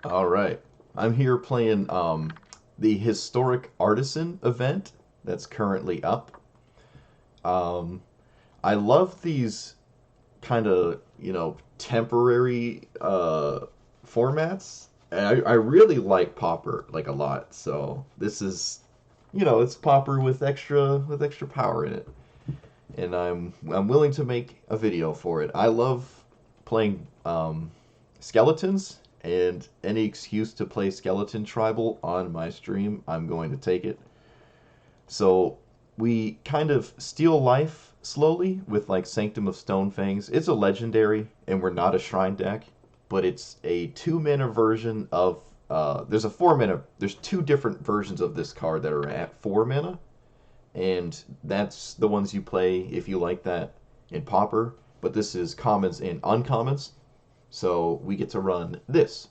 All right. I'm here playing the historic Artisan event that's currently up. Um, I love these kind of, temporary formats. And I really like Popper like a lot. So this is, it's Popper with extra power in it. And I'm willing to make a video for it. I love playing skeletons, and any excuse to play skeleton tribal on my stream, I'm going to take it. So we kind of steal life slowly with like Sanctum of Stonefangs. It's a legendary, and we're not a shrine deck, but it's a 2 mana version of. There's a 4 mana. There's two different versions of this card that are at 4 mana, and that's the ones you play if you like that in Pauper. But this is commons and uncommons, so we get to run this.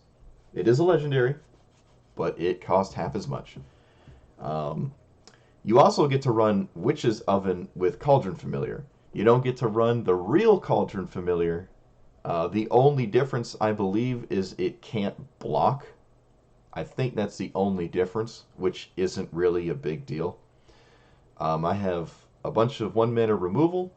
It is a legendary, but it costs half as much. Um, you also get to run Witch's Oven with Cauldron Familiar. You don't get to run the real Cauldron Familiar. The only difference, I believe, is it can't block. I think that's the only difference, which isn't really a big deal. I have a bunch of 1 mana removal,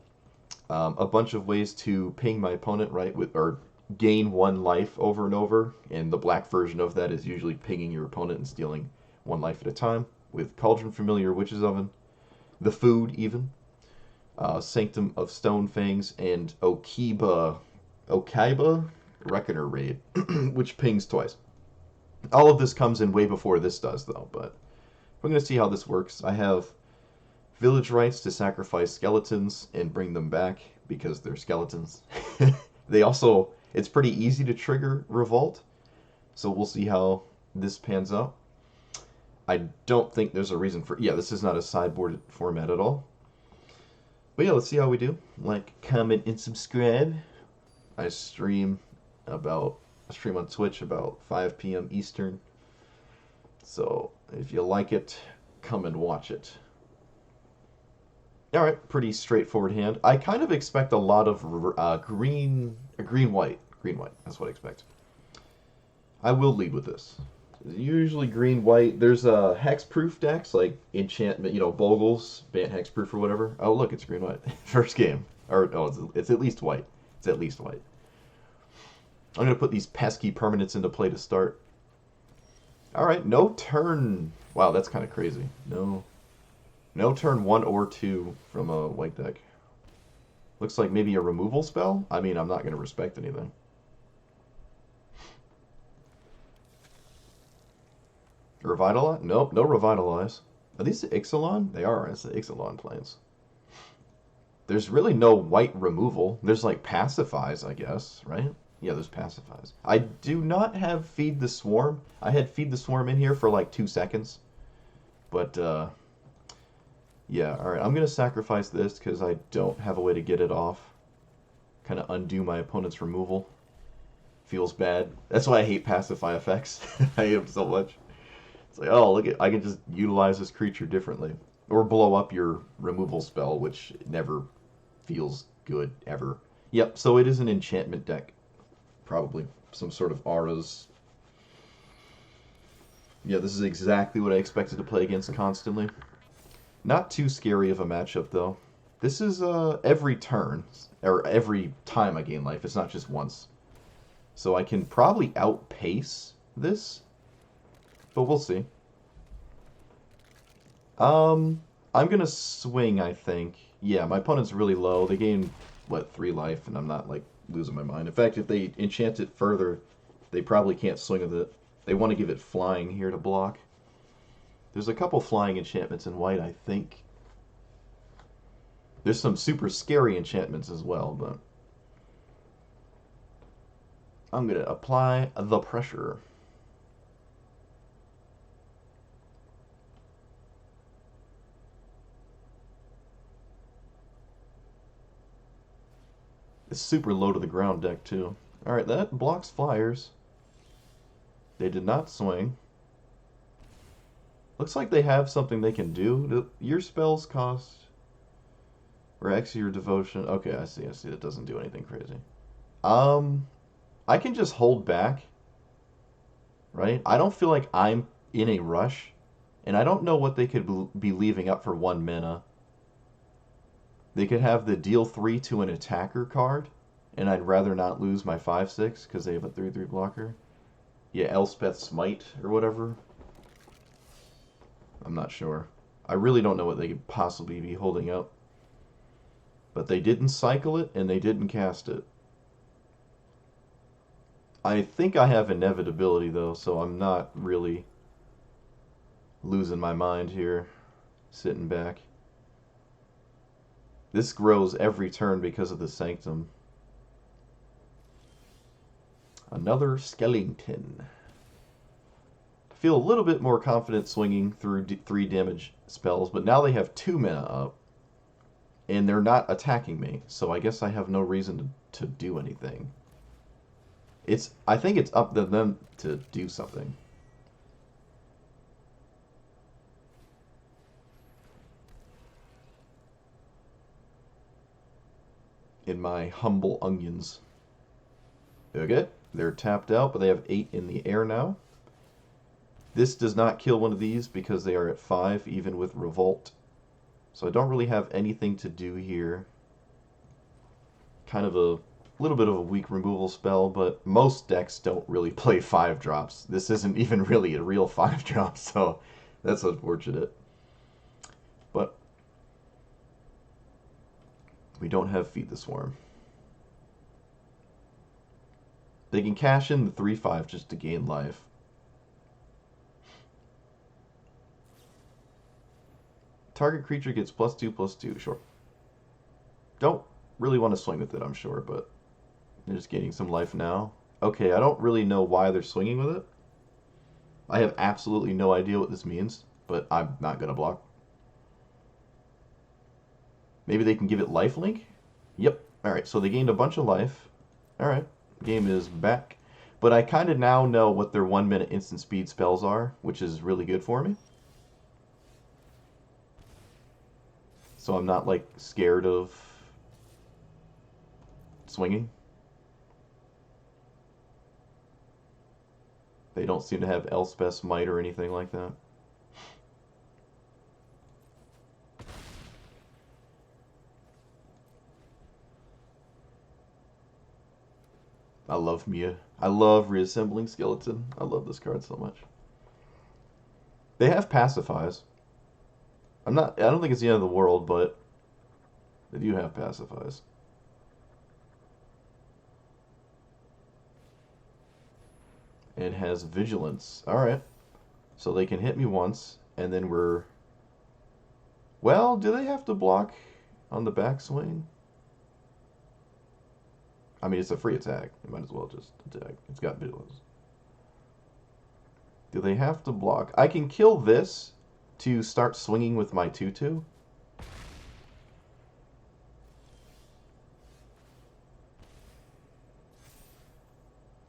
a bunch of ways to ping my opponent, right, or gain 1 life over and over, and the black version of that is usually pinging your opponent and stealing 1 life at a time, with Cauldron Familiar, Witch's Oven, the food even, Sanctum of Stonefangs, and Okiba Reckoner Raid, which pings twice. All of this comes in way before this does, though, but we're going to see how this works. I have village rites to sacrifice skeletons and bring them back because they're skeletons. They also, it's pretty easy to trigger Revolt, so we'll see how this pans out. I don't think there's a reason for, yeah, this is not a sideboard format at all. But yeah, let's see how we do. Like, comment, and subscribe. I stream on Twitch about 5 p.m. Eastern. So if you like it, come and watch it. All right, pretty straightforward hand. I kind of expect a lot of green white. Green white. That's what I expect. I will lead with this. Usually green white. There's hexproof decks like enchantment, Bogles, Bant hexproof or whatever. Oh look, it's green white. First game. Or oh, it's at least white. It's at least white. I'm gonna put these pesky permanents into play to start. All right, no turn. Wow, that's kind of crazy. No turn 1 or 2 from a white deck. Looks like maybe a removal spell? I mean, I'm not going to respect anything. Revitalize? Nope, no Revitalize. Are these the Ixalan? They are. It's the Ixalan planes. There's really no white removal. There's like Pacifies, I guess, right? Yeah, there's Pacifies. I do not have Feed the Swarm. I had Feed the Swarm in here for like 2 seconds. But, yeah, alright, I'm going to sacrifice this because I don't have a way to get it off. Kind of undo my opponent's removal. Feels bad. That's why I hate pacify effects. I hate them so much. It's like, oh, look, I can just utilize this creature differently. Or blow up your removal spell, which never feels good, ever. Yep, so it is an enchantment deck. Probably some sort of auras. Yeah, this is exactly what I expected to play against constantly. Not too scary of a matchup, though. This is every turn, or every time I gain life. It's not just once. So I can probably outpace this, but we'll see. I'm going to swing, I think. Yeah, my opponent's really low. They gain, what, 3 life, and I'm not, like, losing my mind. In fact, if they enchant it further, they probably can't swing with it. They want to give it flying here to block. There's a couple flying enchantments in white, I think. There's some super scary enchantments as well, but I'm going to apply the pressure. It's super low to the ground deck, too. Alright, that blocks flyers. They did not swing. Looks like they have something they can do. Your spells cost... Or X your devotion. Okay, I see. It doesn't do anything crazy. I can just hold back. right? I don't feel like I'm in a rush, and I don't know what they could be leaving up for 1 mana. They could have the deal 3 to an attacker card, and I'd rather not lose my 5/6 because they have a 3/3 blocker. Yeah, Elspeth's Smite or whatever. I'm not sure. I really don't know what they could possibly be holding up. But they didn't cycle it, and they didn't cast it. I think I have inevitability, though, so I'm not really losing my mind here, sitting back. This grows every turn because of the Sanctum. Another skeleton. I feel a little bit more confident swinging through 3 damage spells, but now they have 2 mana up, and they're not attacking me, so I guess I have no reason to do anything. I think it's up to them to do something. In my humble onions. Okay, they're tapped out, but they have 8 in the air now. This does not kill one of these because they are at 5, even with Revolt. So I don't really have anything to do here. Kind of a little bit of a weak removal spell, but most decks don't really play 5-drops. This isn't even really a real 5-drop, so that's unfortunate. But we don't have Feed the Swarm. They can cash in the 3/5 just to gain life. Target creature gets +2/+2. Sure. Don't really want to swing with it, I'm sure, but they're just gaining some life now. Okay, I don't really know why they're swinging with it. I have absolutely no idea what this means, but I'm not going to block. Maybe they can give it lifelink? Yep. Alright, so they gained a bunch of life. Alright, game is back. But I kind of now know what their 1-minute instant speed spells are, which is really good for me. So I'm not, like, scared of swinging. They don't seem to have Elspeth's Might or anything like that. I love Mia. I love Reassembling Skeleton. I love this card so much. They have Pacifies. I don't think it's the end of the world, but they do have Pacifies. It has Vigilance. Alright. So they can hit me once, and then we're... Well, do they have to block on the backswing? I mean, it's a free attack. You might as well just attack. It's got Vigilance. Do they have to block? I can kill this to start swinging with my 2/2.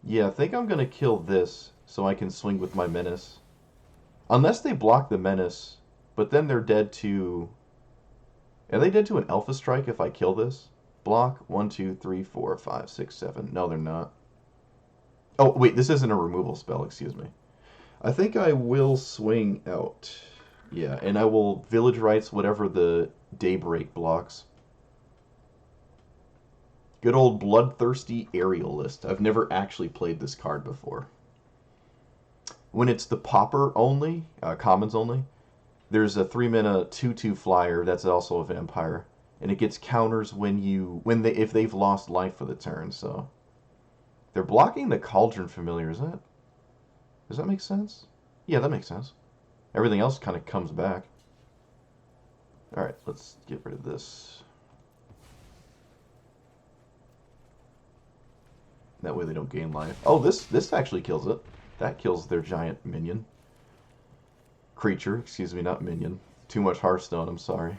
Yeah, I think I'm going to kill this so I can swing with my Menace. Unless they block the Menace, but then they're dead to... Are they dead to an Alpha Strike if I kill this? Block 1, 2, 3, 4, 5, 6, 7. No, they're not. Oh, wait, this isn't a removal spell, excuse me. I think I will swing out. Yeah, and I will Village Rites whatever the Daybreak blocks. Good old Bloodthirsty Aerialist. I've never actually played this card before. When it's the Pauper only, commons only, there's a 3-mana 2/2 flyer that's also a vampire, and it gets counters if they've lost life for the turn. So they're blocking the Cauldron Familiar. Does that make sense? Yeah, that makes sense. Everything else kind of comes back. All right, let's get rid of this. That way they don't gain life. Oh, this actually kills it. That kills their giant minion. Creature, excuse me, not minion. Too much Hearthstone, I'm sorry.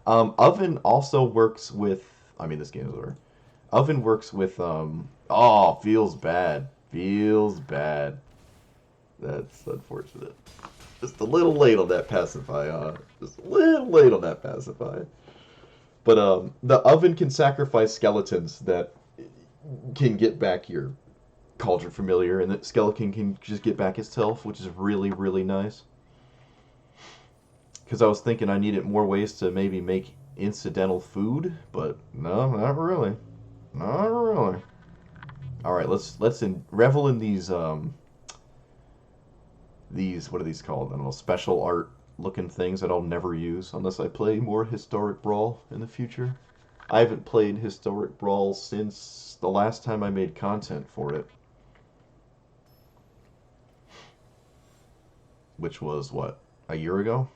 Oven also works with... I mean, this game is over. Oven works with... Oh, feels bad. Feels bad. That's unfortunate. Just a little late on that pacify. Just a little late on that pacify. But the Oven can sacrifice skeletons that can get back your Cauldron Familiar, and that Skeleton can just get back his health, which is really, really nice. Because I was thinking I needed more ways to maybe make incidental food, but no, not really. Not really. All right, revel in these what are these called? I don't know, special art looking things that I'll never use unless I play more Historic Brawl in the future. I haven't played Historic Brawl since the last time I made content for it, which was what, a year ago?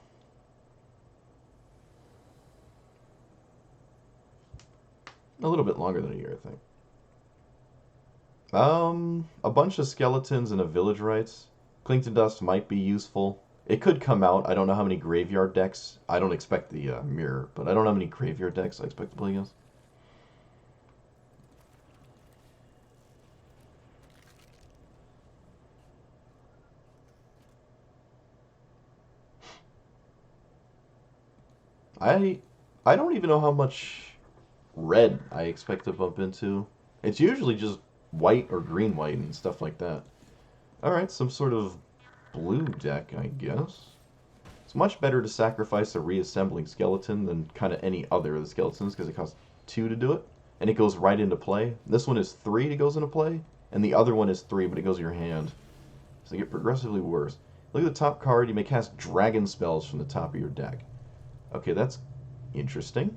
A little bit longer than a year, I think. A bunch of skeletons and a village rites. Clington Dust might be useful. It could come out. I don't know how many graveyard decks. I don't expect the mirror, but I don't know how many graveyard decks I expect to play against. I I don't even know how much red I expect to bump into. It's usually just white or green white and stuff like that. Alright, some sort of blue deck, I guess. It's much better to sacrifice a reassembling skeleton than kind of any other of the skeletons because it costs 2 to do it, and it goes right into play. This one is 3 it goes into play, and the other one is 3 but it goes in your hand. So they get progressively worse. Look at the top card, you may cast dragon spells from the top of your deck. Okay, that's interesting.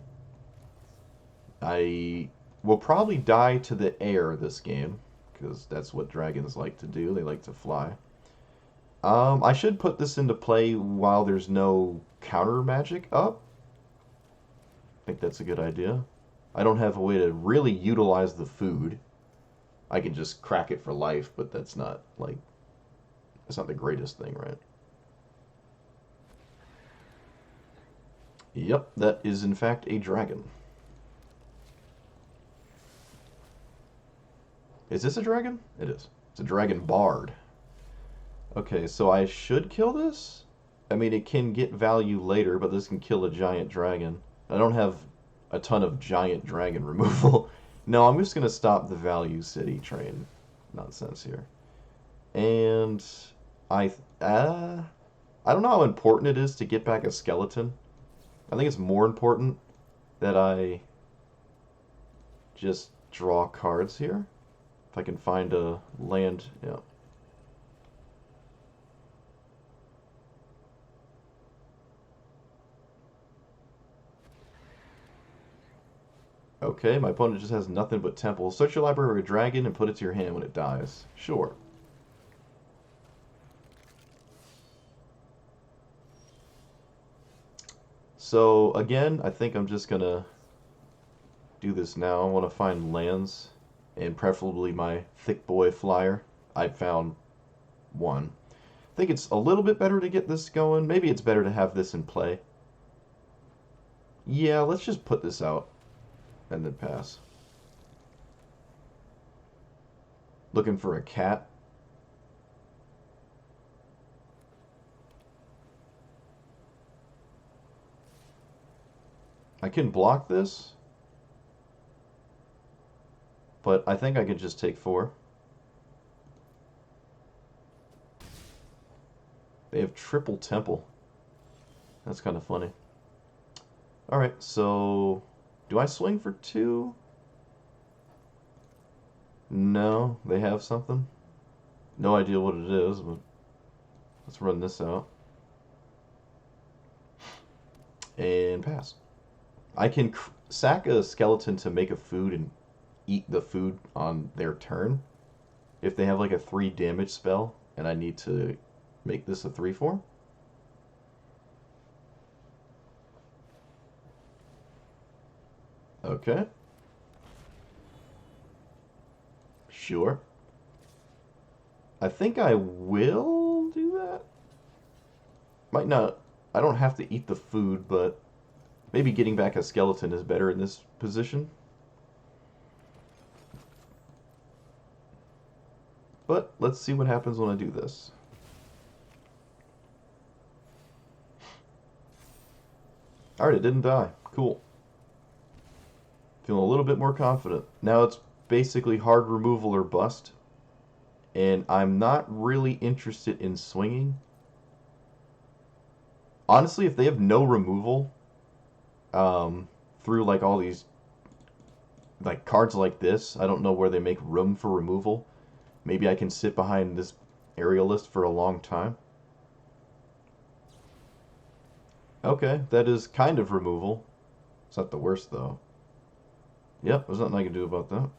I will probably die to the air this game, because that's what dragons like to do. They like to fly. I should put this into play while there's no counter magic up. I think that's a good idea. I don't have a way to really utilize the food. I can just crack it for life, but that's not, like, that's not the greatest thing, right? Yep, that is in fact a dragon. Is this a dragon? It is. It's a dragon bard. Okay, so I should kill this? I mean, it can get value later, but this can kill a giant dragon. I don't have a ton of giant dragon removal. No, I'm just going to stop the value city train nonsense here. And I, I don't know how important it is to get back a skeleton. I think it's more important that I just draw cards here. If I can find a land, yeah. Okay, my opponent just has nothing but temples. Search your library for a dragon and put it to your hand when it dies. Sure. So, again, I think I'm just gonna do this now. I want to find lands, and preferably my thick boy flyer. I found one. I think it's a little bit better to get this going. Maybe it's better to have this in play. Yeah, let's just put this out and then pass. Looking for a cat. I can block this, but I think I could just take 4. They have triple temple. That's kind of funny. Alright, so do I swing for 2? No, they have something. No idea what it is, but let's run this out. And pass. I can sack a skeleton to make a food and eat the food on their turn. If they have like a 3 damage spell, and I need to make this a 3/4. Okay. Sure. I think I will do that. Might not. I don't have to eat the food, but maybe getting back a skeleton is better in this position. But let's see what happens when I do this. Alright, it didn't die. Cool. Feeling a little bit more confident. Now it's basically hard removal or bust. and I'm not really interested in swinging. Honestly, if they have no removal through like all these like cards like this, I don't know where they make room for removal. Maybe I can sit behind this aerialist for a long time. Okay, that is kind of removal. It's not the worst though. Yep, there's nothing I can do about that.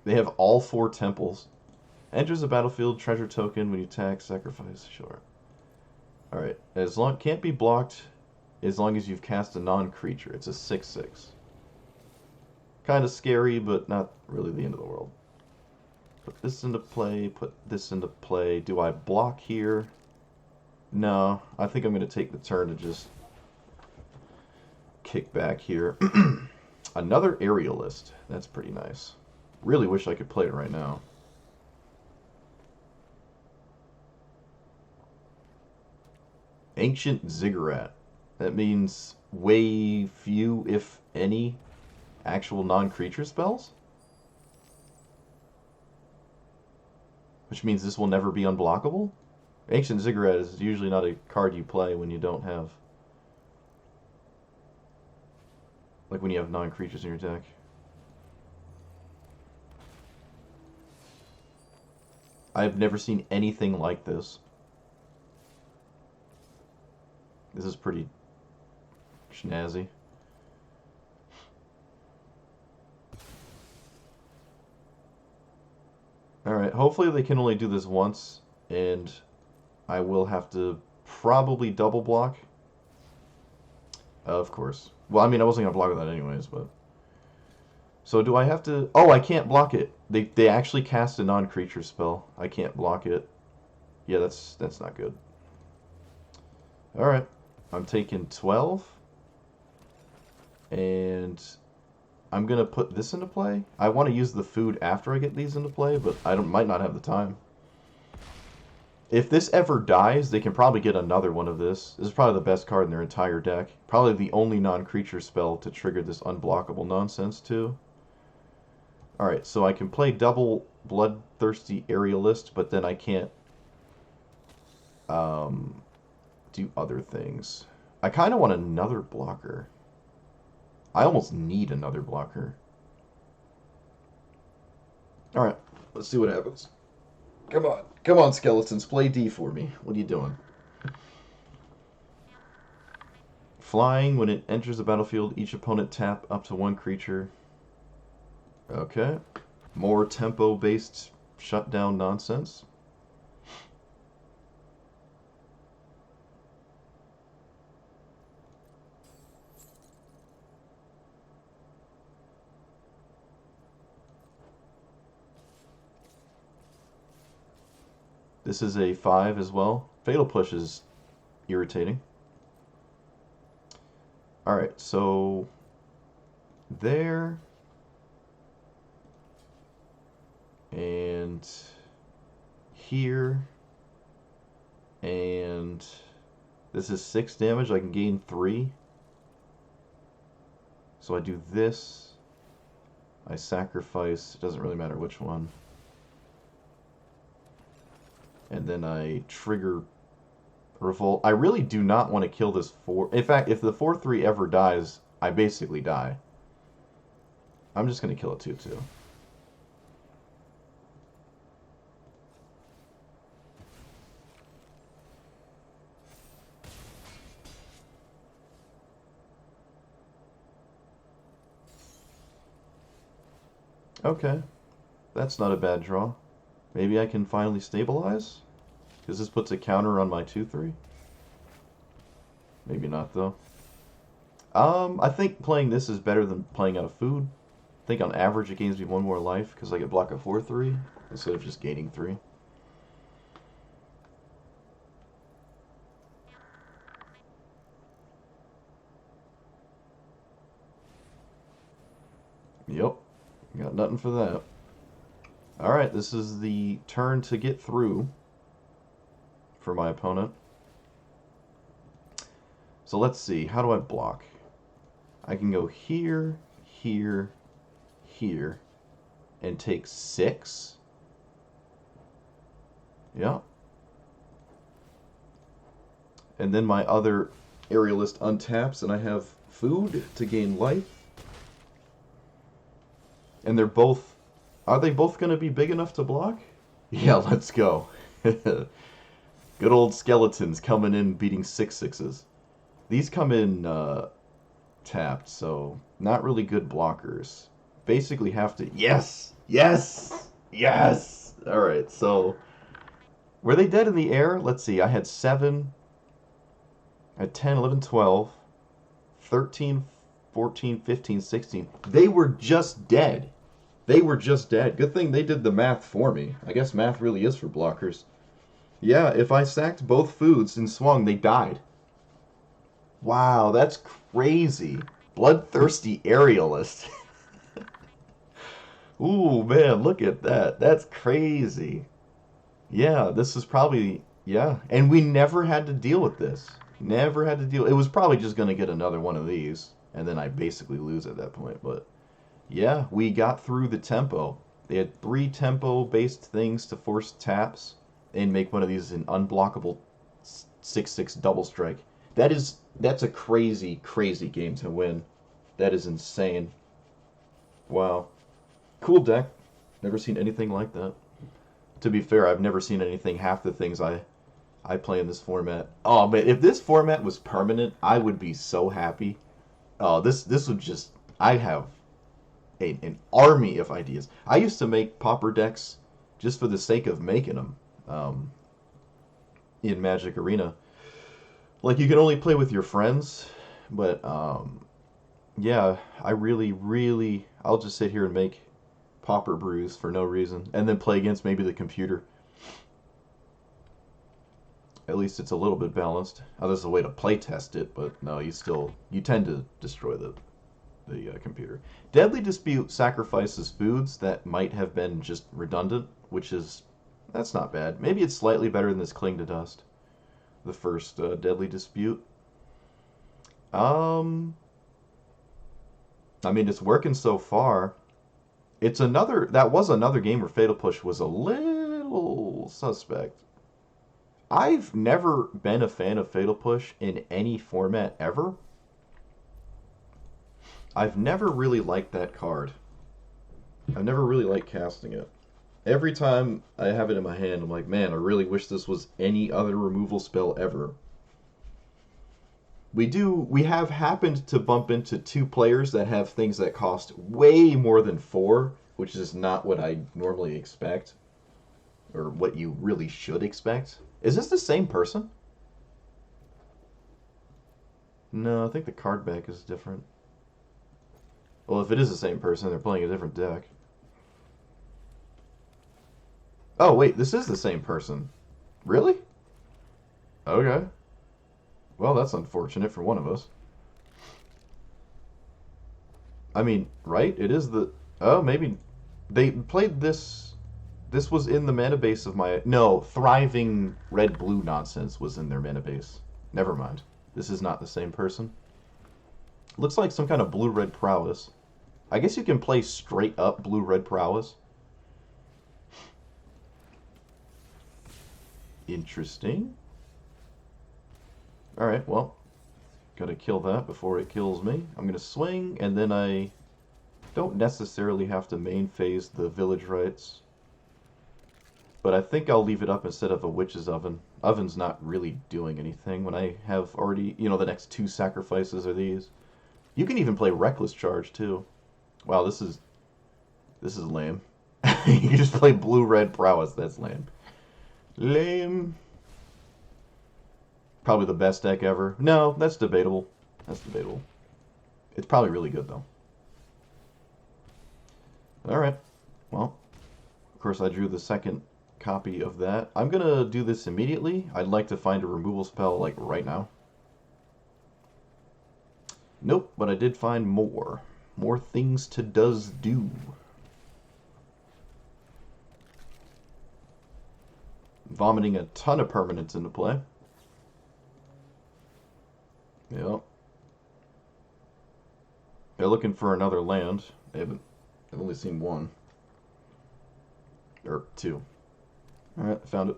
They have all 4 temples. Enters the battlefield, treasure token when you attack, sacrifice. Sure. Alright, as long can't be blocked as long as you've cast a non-creature. It's a 6/6. Kind of scary, but not really the end of the world. Put this into play, put this into play. Do I block here? No, I think I'm going to take the turn to just kick back here. Another aerialist. That's pretty nice. Really wish I could play it right now. Ancient Ziggurat. That means way few, if any, actual non-creature spells? Which means this will never be unblockable? Ancient Ziggurat is usually not a card you play when you don't have... like when you have non-creatures in your deck. I've never seen anything like this. This is pretty snazzy. Alright, hopefully they can only do this once, and I will have to probably double block. Of course. Well, I mean, I wasn't going to block that anyways, but... So do I have to... Oh, I can't block it. They actually cast a non-creature spell. I can't block it. Yeah, that's not good. Alright. I'm taking 12. And I'm going to put this into play. I want to use the food after I get these into play, but I might not have the time. If this ever dies, they can probably get another one of this. This is probably the best card in their entire deck. Probably the only non-creature spell to trigger this unblockable nonsense, too. Alright, so I can play double Bloodthirsty Aerialist, but then I can't do other things. I kind of want another blocker. I almost need another blocker. Alright, let's see what happens. Come on. Come on, skeletons. Play D for me. What are you doing? Flying. When it enters the battlefield, each opponent tap up to 1 creature. Okay. More tempo-based shutdown nonsense. This is a 5 as well. Fatal Push is irritating. Alright, so... there... and... here... and... this is 6 damage. I can gain 3. So I do this. I sacrifice. It doesn't really matter which one. And then I trigger Revolt. I really do not want to kill this 4. In fact, if the 4/3 ever dies, I basically die. I'm just going to kill it 2/2. Okay. That's not a bad draw. Maybe I can finally stabilize? Because this puts a counter on my 2/3. Maybe not, though. I think playing this is better than playing out of food. I think on average it gains me 1 more life because I can block a 4/3 instead of just gaining 3. Yep. Got nothing for that. Alright, this is the turn to get through for my opponent. So let's see. How do I block? I can go here, here, here, and take 6. Yeah. And then my other aerialist untaps, and I have food to gain life. And they're both... Are they both going to be big enough to block? Yeah, let's go. Good old skeletons coming in beating 6/6s. These come in tapped, so not really good blockers. Basically have to... Yes! Yes! Yes! Alright, so... Were they dead in the air? Let's see, I had 7... I had 10, 11, 12, 13, 14, 15, 16. They were just dead. They were just dead. Good thing they did the math for me. I guess math really is for blockers. Yeah, if I sacked both foods and swung, they died. Wow, that's crazy. Bloodthirsty aerialist. Ooh, man, look at that. That's crazy. Yeah, this is probably... Yeah, and we never had to deal with this. Never had to deal... It was probably just going to get another one of these, and then I basically lose at that point, but... Yeah, we got through the tempo. They had 3 tempo-based things to force taps and make one of these an unblockable 6/6 double strike. That's a crazy, crazy game to win. That is insane. Wow. Cool deck. Never seen anything like that. To be fair, I've never seen anything half the things I play in this format. Oh man, if this format was permanent, I would be so happy. Oh, this would just... I have an army of ideas. I used to make pauper decks just for the sake of making them in Magic Arena. Like, you can only play with your friends, but yeah, I really, I'll just sit here and make pauper brews for no reason, and then play against maybe the computer. At least it's a little bit balanced. Oh, there's a way to play test it, but no, you tend to destroy the computer. Deadly Dispute sacrifices foods that might have been just redundant, that's not bad. Maybe it's slightly better than this Cling to Dust, the first Deadly Dispute. I mean, it's working so far. That was another game where Fatal Push was a little suspect. I've never been a fan of Fatal Push in any format ever. I've never really liked that card. I've never really liked casting it. Every time I have it in my hand, I'm like, man, I really wish this was any other removal spell ever. We have happened to bump into 2 players that have things that cost way more than 4, which is not what I normally expect, or what you really should expect. Is this the same person? No, I think the card back is different. Well, if it is the same person, they're playing a different deck. Oh, wait, this is the same person. Really? Okay. Well, that's unfortunate for one of us. I mean, right? It is the... Oh, maybe... They played this... This was in the mana base of my... No, Thriving Red-Blue nonsense was in their mana base. Never mind. This is not the same person. Looks like some kind of blue-red prowess. I guess you can play straight up blue-red prowess. Interesting. Alright, well. Gotta kill that before it kills me. I'm gonna swing, and then I don't necessarily have to main phase the village rites. But I think I'll leave it up instead of a witch's oven. Oven's not really doing anything when I have already, the next 2 sacrifices are these. You can even play Reckless Charge, too. Wow, this is lame. You just play blue-red prowess. That's lame. Lame. Probably the best deck ever. No, that's debatable. That's debatable. It's probably really good, though. Alright. Well, of course I drew the second copy of that. I'm going to do this immediately. I'd like to find a removal spell, like, right now. Nope, but I did find more. More things to does do. Vomiting a ton of permanents into play. Yep. They're looking for another land. They've only seen one. Or two. Alright, found it.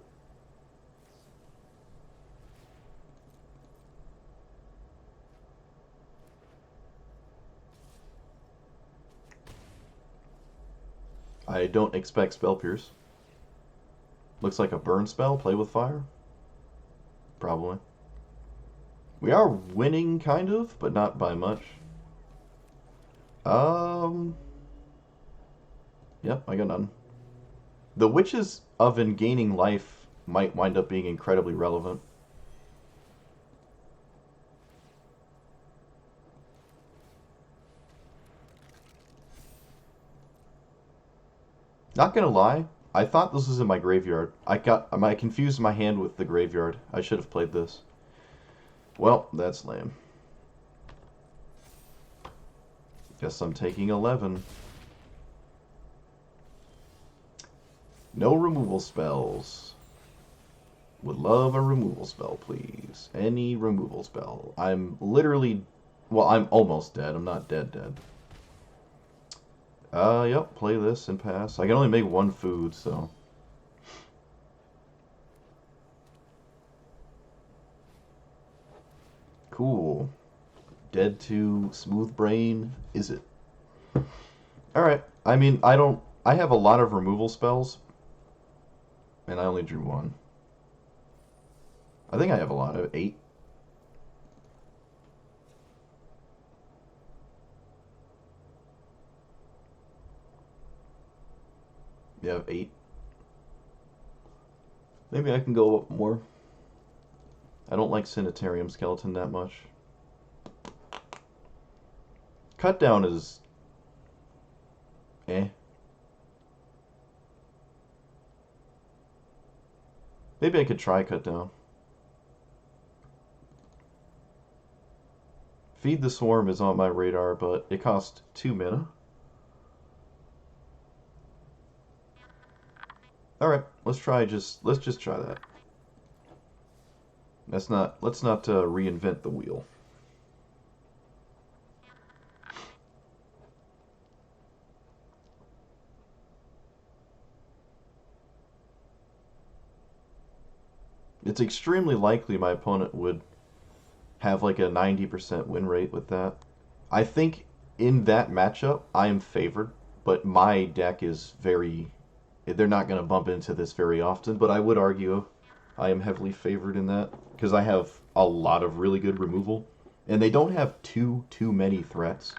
I don't expect Spell Pierce. Looks like a burn spell. Play with fire? Probably. We are winning, kind of, but not by much. Um. Yep, I got none. The Witch's Oven gaining life might wind up being incredibly relevant. Not gonna lie, I thought this was in my graveyard. I confused my hand with the graveyard. I should have played this. Well, that's lame. Guess I'm taking 11. No removal spells. Would love a removal spell, please. Any removal spell. I'm literally... Well, I'm almost dead. I'm not dead. Yep, play this and pass. I can only make one food, so... Cool. Dead to Smooth Brain, is it? Alright, I mean, I have a lot of removal spells, and I only drew one. I think I have a lot of 8. You have 8. Maybe I can go up more. I don't like Sanitarium Skeleton that much. Cut down is... eh. Maybe I could try cut down. Feed the Swarm is on my radar, but it costs 2 mana. Alright, let's just try that. Let's not reinvent the wheel. It's extremely likely my opponent would have like a 90% win rate with that. I think in that matchup, I am favored, but my deck is very... They're not going to bump into this very often, but I would argue I am heavily favored in that, because I have a lot of really good removal, and they don't have too many threats.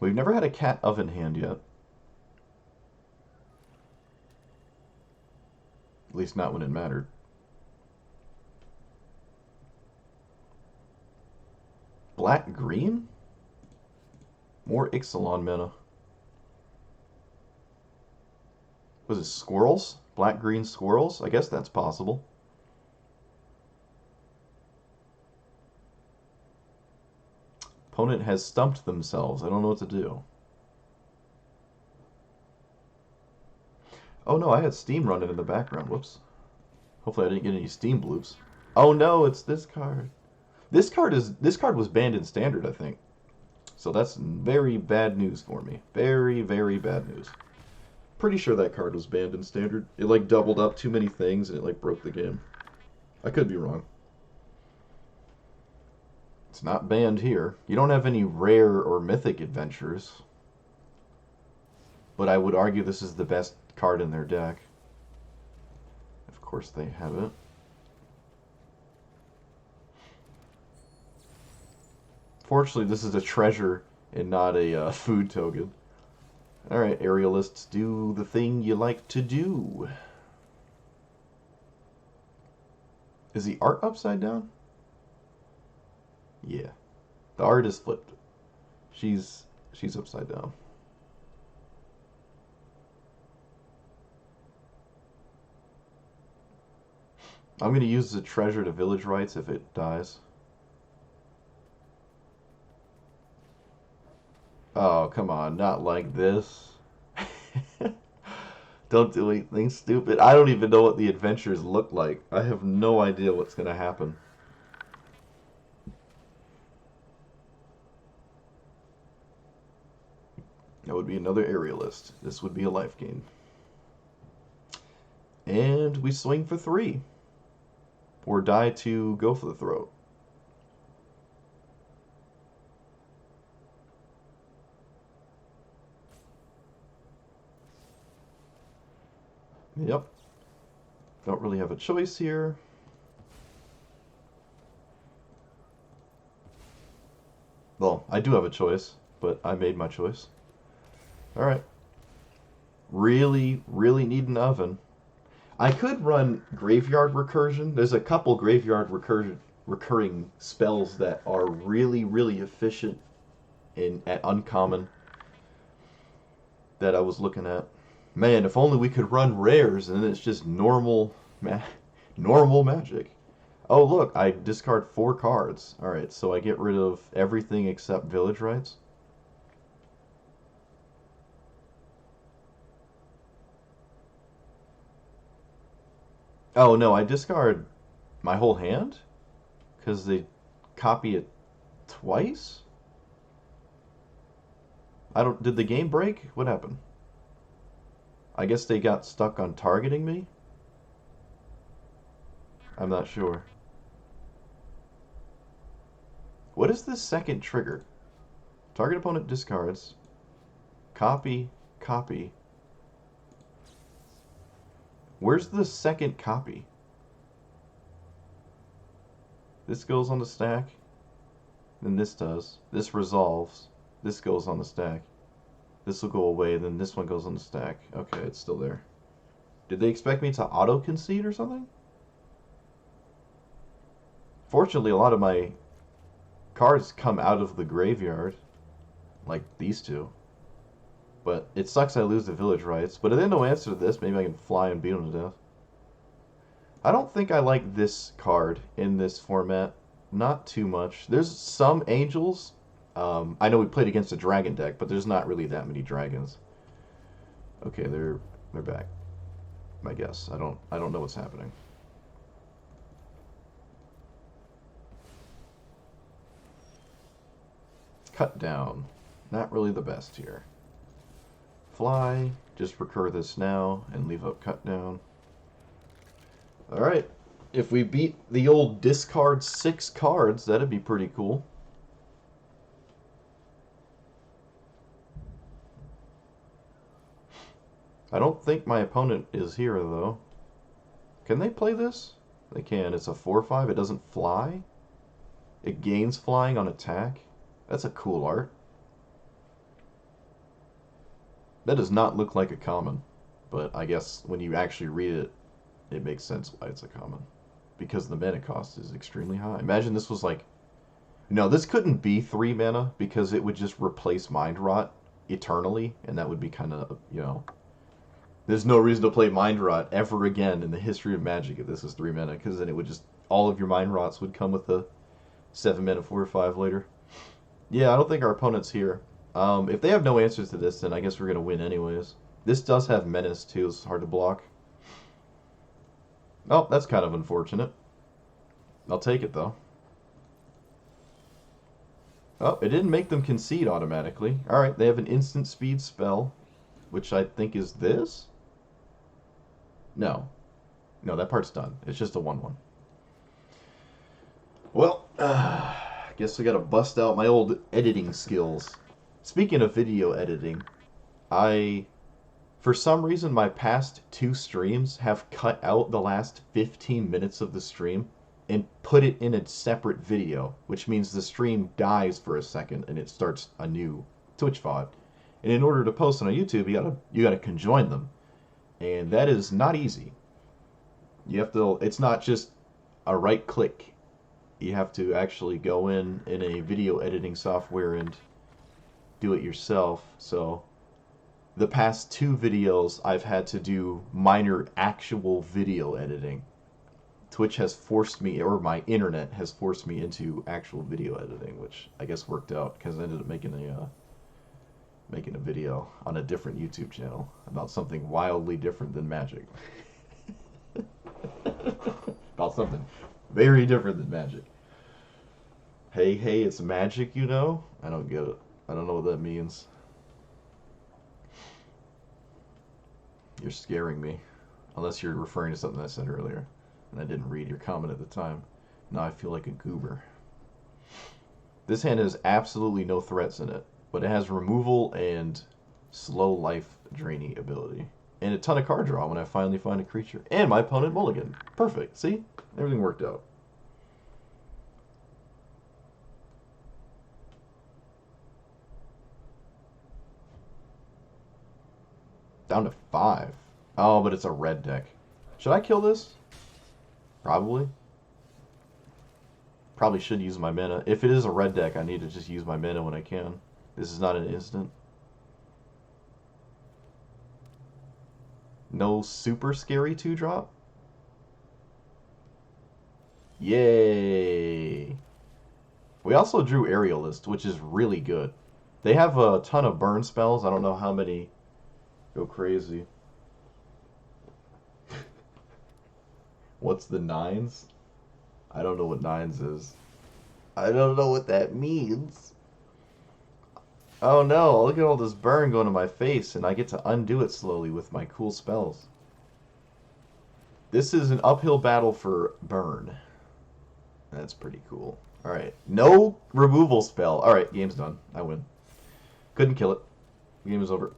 We've never had a cat oven hand yet. At least not when it mattered. Black-green? More Ixalan mana. Was it squirrels? Black-green squirrels? I guess that's possible. Opponent has stumped themselves. I don't know what to do. Oh no, I had Steam running in the background. Whoops. Hopefully I didn't get any Steam bloops. Oh no, it's this card. This card was banned in Standard, I think. So that's very bad news for me. Very, very bad news. Pretty sure that card was banned in Standard. It like doubled up too many things and it like broke the game. I could be wrong. It's not banned here. You don't have any rare or mythic adventures. But I would argue this is the best card in their deck. Of course they have it. Fortunately, this is a treasure and not a food token. Alright, aerialists, do the thing you like to do. Is the art upside down? Yeah. The art is flipped. She's upside down. I'm going to use the treasure to village rights if it dies. Oh, come on, not like this. Don't do anything stupid. I don't even know what the adventures look like. I have no idea what's going to happen. That would be another aerialist. This would be a life gain. And we swing for 3. Or die to go for the throat. Yep. Don't really have a choice here. Well, I do have a choice, but I made my choice. Alright. Really, really need an oven. I could run Graveyard Recursion. There's a couple Graveyard recurring spells that are really, really efficient at Uncommon that I was looking at. Man, if only we could run rares and then it's just normal magic. Oh, look, I discard 4 cards. Alright, so I get rid of everything except Village Rites. Oh, no, I discard my whole hand? Because they copy it twice? I don't... Did the game break? What happened? I guess they got stuck on targeting me? I'm not sure. What is this second trigger? Target opponent discards. Copy, copy. Where's the second copy? This goes on the stack. Then this does. This resolves. This goes on the stack. This will go away, then this one goes on the stack. Okay, it's still there. Did they expect me to auto-concede or something? Fortunately, a lot of my cards come out of the graveyard. Like these two. But it sucks I lose the Village Rites. But if they have no answer to this, maybe I can fly and beat them to death. I don't think I like this card in this format. Not too much. There's some angels. I know we played against a dragon deck, but there's not really that many dragons. Okay, they're back. I guess. I don't know what's happening. Cut down. Not really the best here. Fly. Just recur this now and leave up cut down. Alright. If we beat the old discard 6 cards, that'd be pretty cool. I don't think my opponent is here, though. Can they play this? They can. It's a 4/5. It doesn't fly. It gains flying on attack. That's a cool art. That does not look like a common, but I guess when you actually read it, it makes sense why it's a common. Because the mana cost is extremely high. Imagine this was like... No, this couldn't be 3 mana because it would just replace Mind Rot eternally, and that would be kind of, you know... There's no reason to play Mind Rot ever again in the history of Magic if this is 3 mana, because then it would just... All of your Mind Rots would come with a 7 mana 4/5 later. Yeah, I don't think our opponent's here. If they have no answers to this, then I guess we're going to win anyways. This does have Menace, too. It's hard to block. Oh, that's kind of unfortunate. I'll take it, though. Oh, it didn't make them concede automatically. Alright, they have an instant speed spell, which I think is this? No. No, that part's done. It's just a 1/1. Well, guess I gotta bust out my old editing skills. Speaking of video editing, for some reason, my past 2 streams have cut out the last 15 minutes of the stream and put it in a separate video, which means the stream dies for a second and it starts a new Twitch VOD. And in order to post on YouTube, you gotta conjoin them, and that is not easy. You have to. It's not just a right click. You have to actually go in a video editing software and do it yourself. So the past 2 videos I've had to do minor actual video editing. Twitch has forced me, or my internet has forced me into actual video editing, which I guess worked out because I ended up making making a video on a different YouTube channel about something wildly different than magic. About something very different than magic. Hey, hey, it's magic, you know? I don't get it. I don't know what that means. You're scaring me. Unless you're referring to something I said earlier. And I didn't read your comment at the time. Now I feel like a goober. This hand has absolutely no threats in it. But it has removal and slow life draining ability. And a ton of card draw when I finally find a creature. And my opponent mulligan. Perfect. See? Everything worked out. Down to 5. Oh, but it's a red deck. Should I kill this? Probably. Probably should use my mana. If it is a red deck, I need to just use my mana when I can. This is not an instant. No super scary 2-drop? Yay! We also drew Aerialist, which is really good. They have a ton of burn spells. I don't know how many go crazy. What's the 9s? I don't know what 9s is. I don't know what that means. Oh no, look at all this burn going to my face, and I get to undo it slowly with my cool spells. This is an uphill battle for burn. That's pretty cool. Alright, no removal spell. Alright, game's done. I win. Couldn't kill it. Game is over.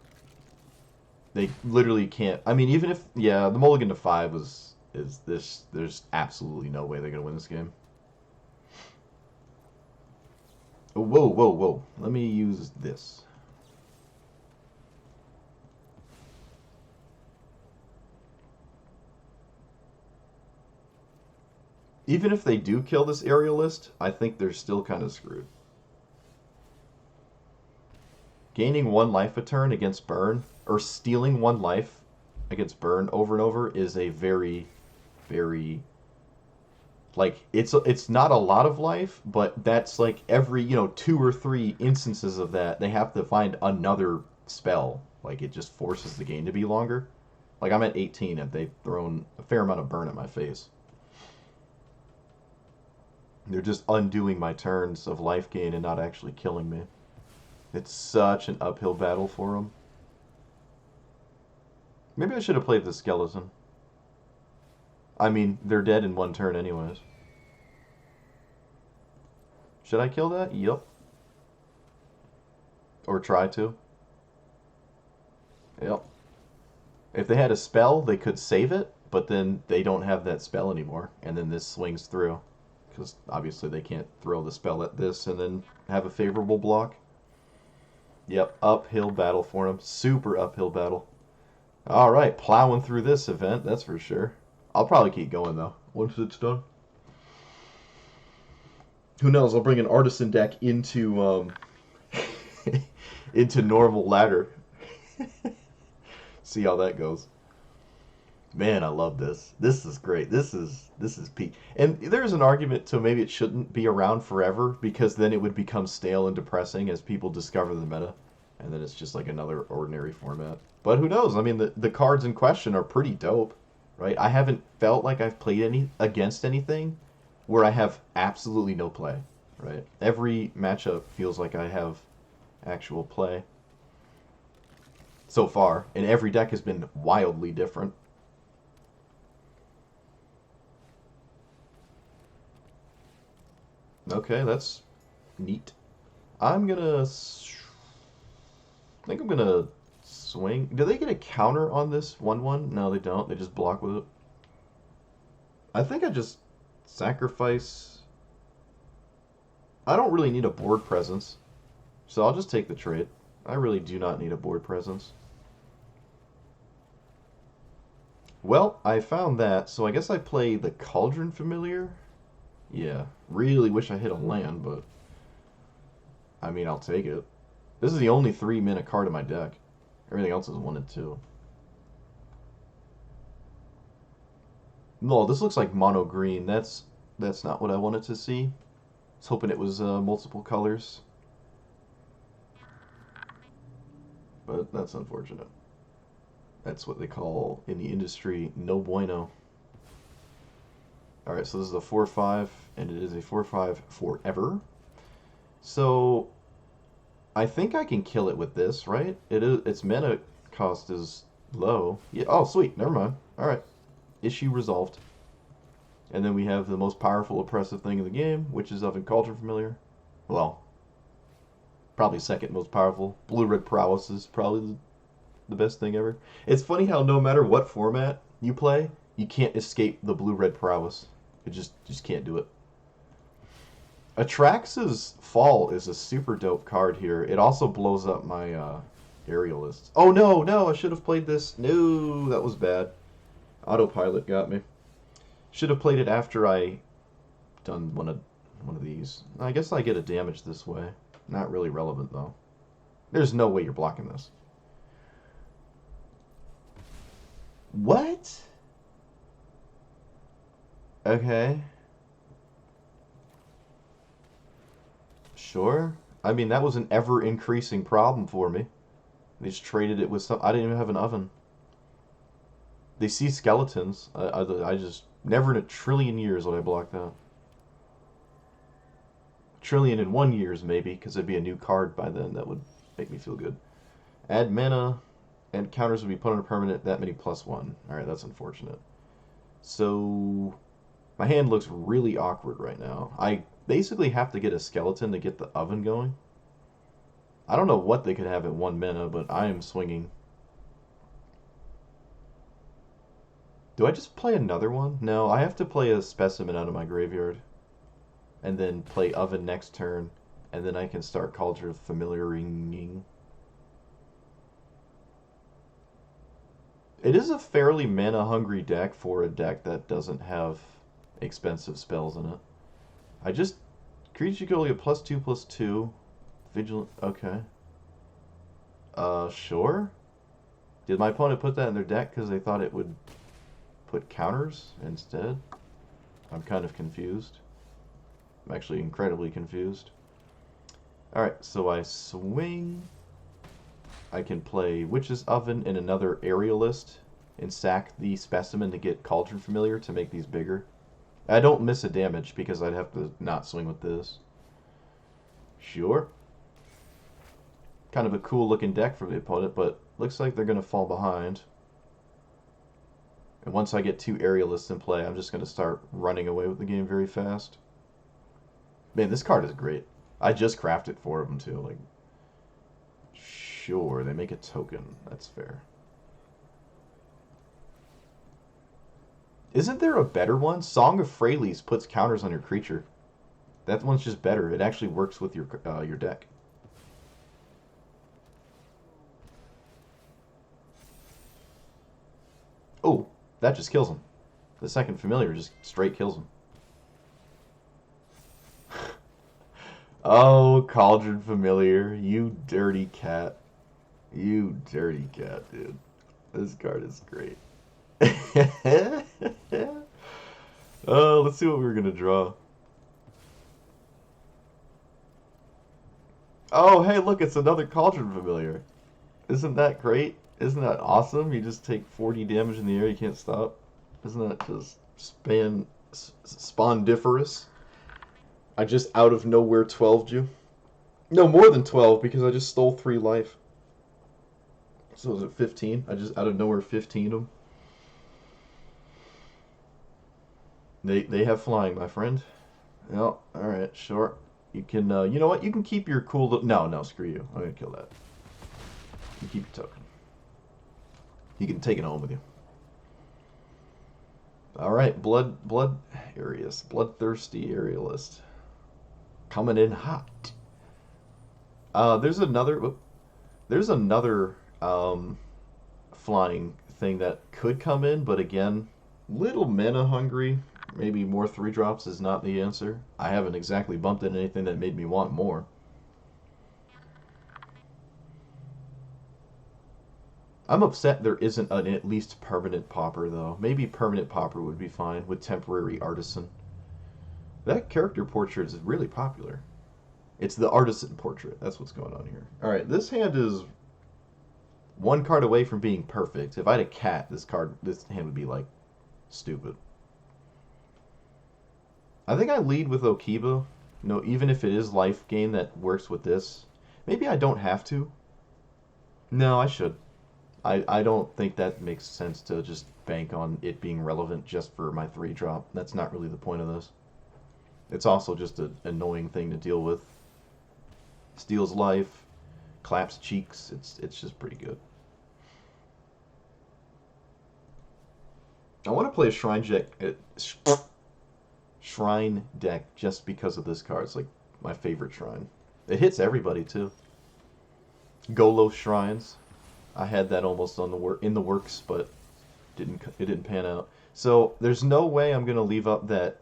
They literally can't. I mean, even if, yeah, the mulligan to 5 is this. There's absolutely no way they're going to win this game. Whoa, whoa, whoa. Let me use this. Even if they do kill this Aerialist, I think they're still kind of screwed. Gaining 1 life a turn against burn, or stealing 1 life against burn over and over is a very, very... Like, it's not a lot of life, but that's like every, 2 or 3 instances of that, they have to find another spell. Like, it just forces the game to be longer. Like, I'm at 18 and they've thrown a fair amount of burn at my face. They're just undoing my turns of life gain and not actually killing me. It's such an uphill battle for them. Maybe I should have played the skeleton. I mean, they're dead in 1 turn anyways. Should I kill that? Yup. Or try to. Yep. If they had a spell, they could save it, but then they don't have that spell anymore, and then this swings through. Because obviously they can't throw the spell at this and then have a favorable block. Yep, uphill battle for them. Super uphill battle. Alright, plowing through this event, that's for sure. I'll probably keep going, though, once it's done. Who knows, I'll bring an Artisan deck into, into normal ladder. See how that goes. Man, I love this. This is great. This is peak. And there's an argument to maybe it shouldn't be around forever, because then it would become stale and depressing as people discover the meta. And then it's just like another ordinary format. But who knows? I mean, the cards in question are pretty dope. Right? I haven't felt like I've played against anything where I have absolutely no play. Right? Every matchup feels like I have actual play so far, and every deck has been wildly different. Okay, that's neat. I think I'm gonna swing. Do they get a counter on this 1/1? No, they don't. They just block with it. I think I just sacrifice. I don't really need a board presence, so I'll just take the trade. I really do not need a board presence. Well, I found that, so I guess I play the Cauldron Familiar. Yeah, really wish I hit a land, but I mean, I'll take it. This is the only 3-mana card in my deck. Everything else is 1 and 2. No, this looks like mono green. That's not what I wanted to see. I was hoping it was multiple colors. but that's unfortunate. That's what they call in the industry no bueno. Alright, so this is a 4/5, and it is a 4/5 forever. So I think I can kill it with this, right? Its mana cost is low. Yeah, oh sweet, never mind. Alright. Issue resolved. And then we have the most powerful oppressive thing in the game, which is Oven Cauldron Familiar. Well, probably second most powerful. Blue-red prowess is probably the best thing ever. It's funny how no matter what format you play, you can't escape the blue-red prowess. It just can't do it. Atrax's Fall is a super dope card here. It also blows up my aerialists. Oh no, no, I should have played this. No, that was bad. Autopilot got me. Should have played it after I done one of these. I guess I get a damage this way. Not really relevant though. There's no way you're blocking this. What? Okay. Sure. I mean, that was an ever-increasing problem for me. They just traded it with some... I didn't even have an oven. They see skeletons. I just... Never in a trillion years would I block that. A trillion in 1 years, maybe, because it'd be a new card by then. That would make me feel good. Add mana, and counters would be put on a permanent, that many +1. Alright, that's unfortunate. So... My hand looks really awkward right now. I basically have to get a skeleton to get the oven going. I don't know what they could have at 1 mana, but I am swinging. Do I just play another one? No, I have to play a specimen out of my graveyard. And then play oven next turn. And then I can start Cauldron Familiaring. It is a fairly mana-hungry deck for a deck that doesn't have expensive spells in it. I just... Creatures you can only get +2/+2. Vigilant... Okay. Sure? Did my opponent put that in their deck because they thought it would put counters instead? I'm kind of confused. I'm actually incredibly confused. Alright, so I swing. I can play Witch's Oven in another Aerialist and sack the specimen to get Cauldron Familiar to make these bigger. I don't miss a damage because I'd have to not swing with this. Sure. Kind of a cool looking deck for the opponent, but looks like they're going to fall behind. And once I get 2 Aerialists in play, I'm just going to start running away with the game very fast. Man, this card is great. I just crafted 4 of them too. Like, sure, they make a token. That's fair. Isn't there a better one? Song of Freyalise puts counters on your creature. That one's just better. It actually works with your deck. Oh, that just kills him. The second familiar just straight kills him. Oh, Cauldron Familiar. You dirty cat. You dirty cat, dude. This card is great. Let's see what we're gonna draw. Oh, hey, look, it's another Cauldron Familiar. Isn't that great? Isn't that awesome? You just take 40 damage in the air, you can't stop. Isn't that just spondiferous? I just out of nowhere 12'd you. No, more than 12 because I just stole 3 life. So is it 15? I just out of nowhere 15 them. They have flying, my friend. Yep, alright, sure. You can, you know what? You can keep your cool little... No, screw you. I'm gonna kill that. You keep your token. You can take it home with you. Alright, blood areas. Bloodthirsty Aerialist. Coming in hot. There's another flying thing that could come in, but again, little mana hungry. Maybe more 3-drops is not the answer. I haven't exactly bumped into anything that made me want more. I'm upset there isn't an at least permanent Pauper, though. Maybe permanent Pauper would be fine with temporary Artisan. That character portrait is really popular. It's the Artisan portrait. That's what's going on here. Alright, this hand is one card away from being perfect. If I had a cat, this hand would be like stupid. I think I lead with Okiba. No, even if it is life gain that works with this. Maybe I don't have to. No, I should. I don't think that makes sense to just bank on it being relevant just for my 3-drop. That's not really the point of this. It's also just an annoying thing to deal with. Steals life, claps cheeks. It's just pretty good. I want to play a shrine deck just because of this card. It's like my favorite shrine. It hits everybody too. Golo shrines. I had that almost on in the works, but it didn't pan out. So there's no way I'm gonna leave up that.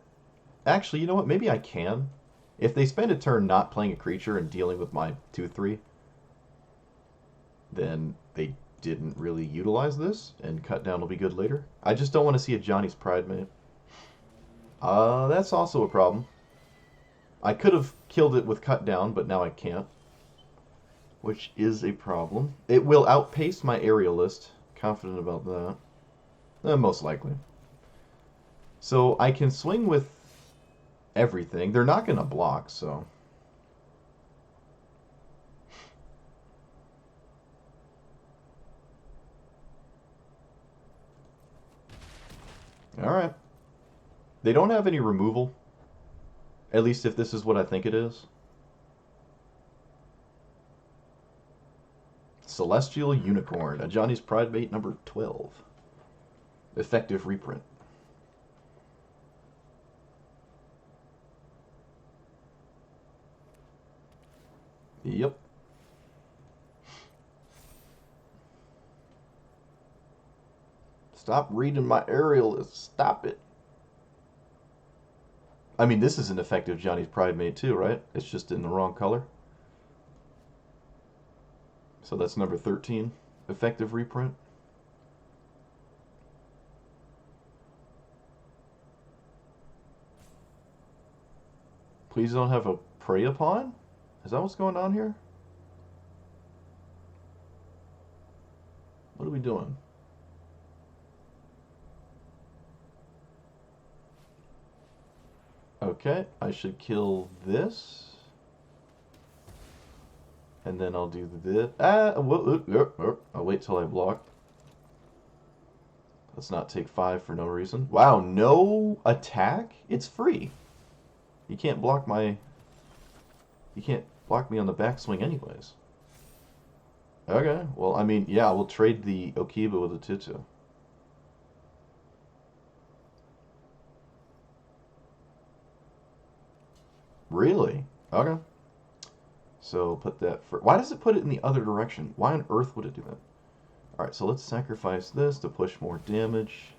Actually, you know what? Maybe I can. If they spend a turn not playing a creature and dealing with my 2/3, then they didn't really utilize this, and cut down will be good later. I just don't want to see a Johnny's Pride made. That's also a problem. I could have killed it with cut down, but now I can't, which is a problem. It will outpace my aerialist. Confident about that. Most likely. So I can swing with everything. They're not going to block, so... Alright. They don't have any removal. At least if this is what I think it is. Celestial Unicorn. A Johnny's Pride bait number 12. Effective reprint. Yep. Stop reading my aerialist. Stop it. I mean, this is an effective Johnny's Pride mate too, right? It's just in the wrong color. So that's number 13. Effective reprint. Please don't have a prey upon? Is that what's going on here? What are we doing? Okay, I should kill this. And then I'll do this. I'll wait till I block. Let's not take 5 for no reason. Wow, no attack? It's free. You can't block my... You can't block me on the backswing anyways. Okay, well, I mean, yeah, we'll trade the Okiba with a Tutu. Really? Okay. So put that for... Why does it put it in the other direction? Why on earth would it do that? Alright, so let's sacrifice this to push more damage.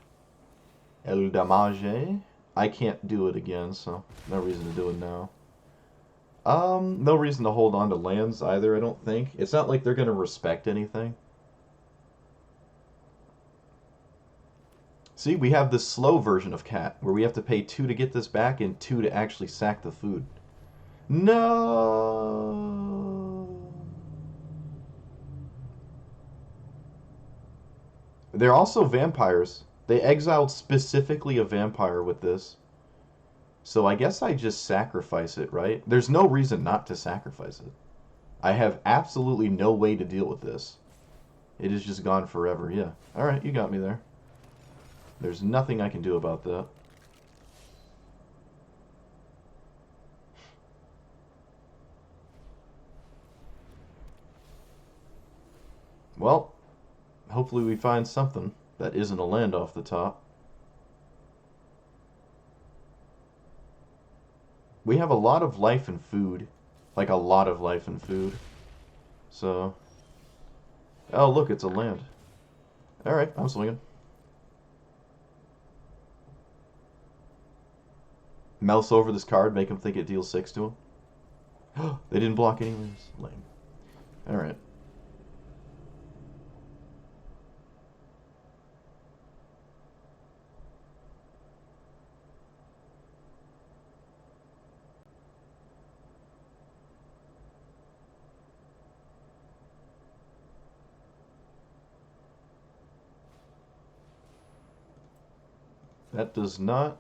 El damage. I can't do it again, so no reason to do it now. No reason to hold on to lands either, I don't think. It's not like they're going to respect anything. See, we have this slow version of Cat, where we have to pay 2 to get this back and 2 to actually sack the food. No! They're also vampires. They exiled specifically a vampire with this. So I guess I just sacrifice it, right? There's no reason not to sacrifice it. I have absolutely no way to deal with this. It is just gone forever, yeah. Alright, you got me there. There's nothing I can do about that. Well, hopefully we find something that isn't a land off the top. We have a lot of life and food. Like a lot of life and food. So... Oh, look, it's a land. Alright, I'm swinging. Mouse over this card, make him think it deals 6 to him. They didn't block anyways. Lame. Alright. That does not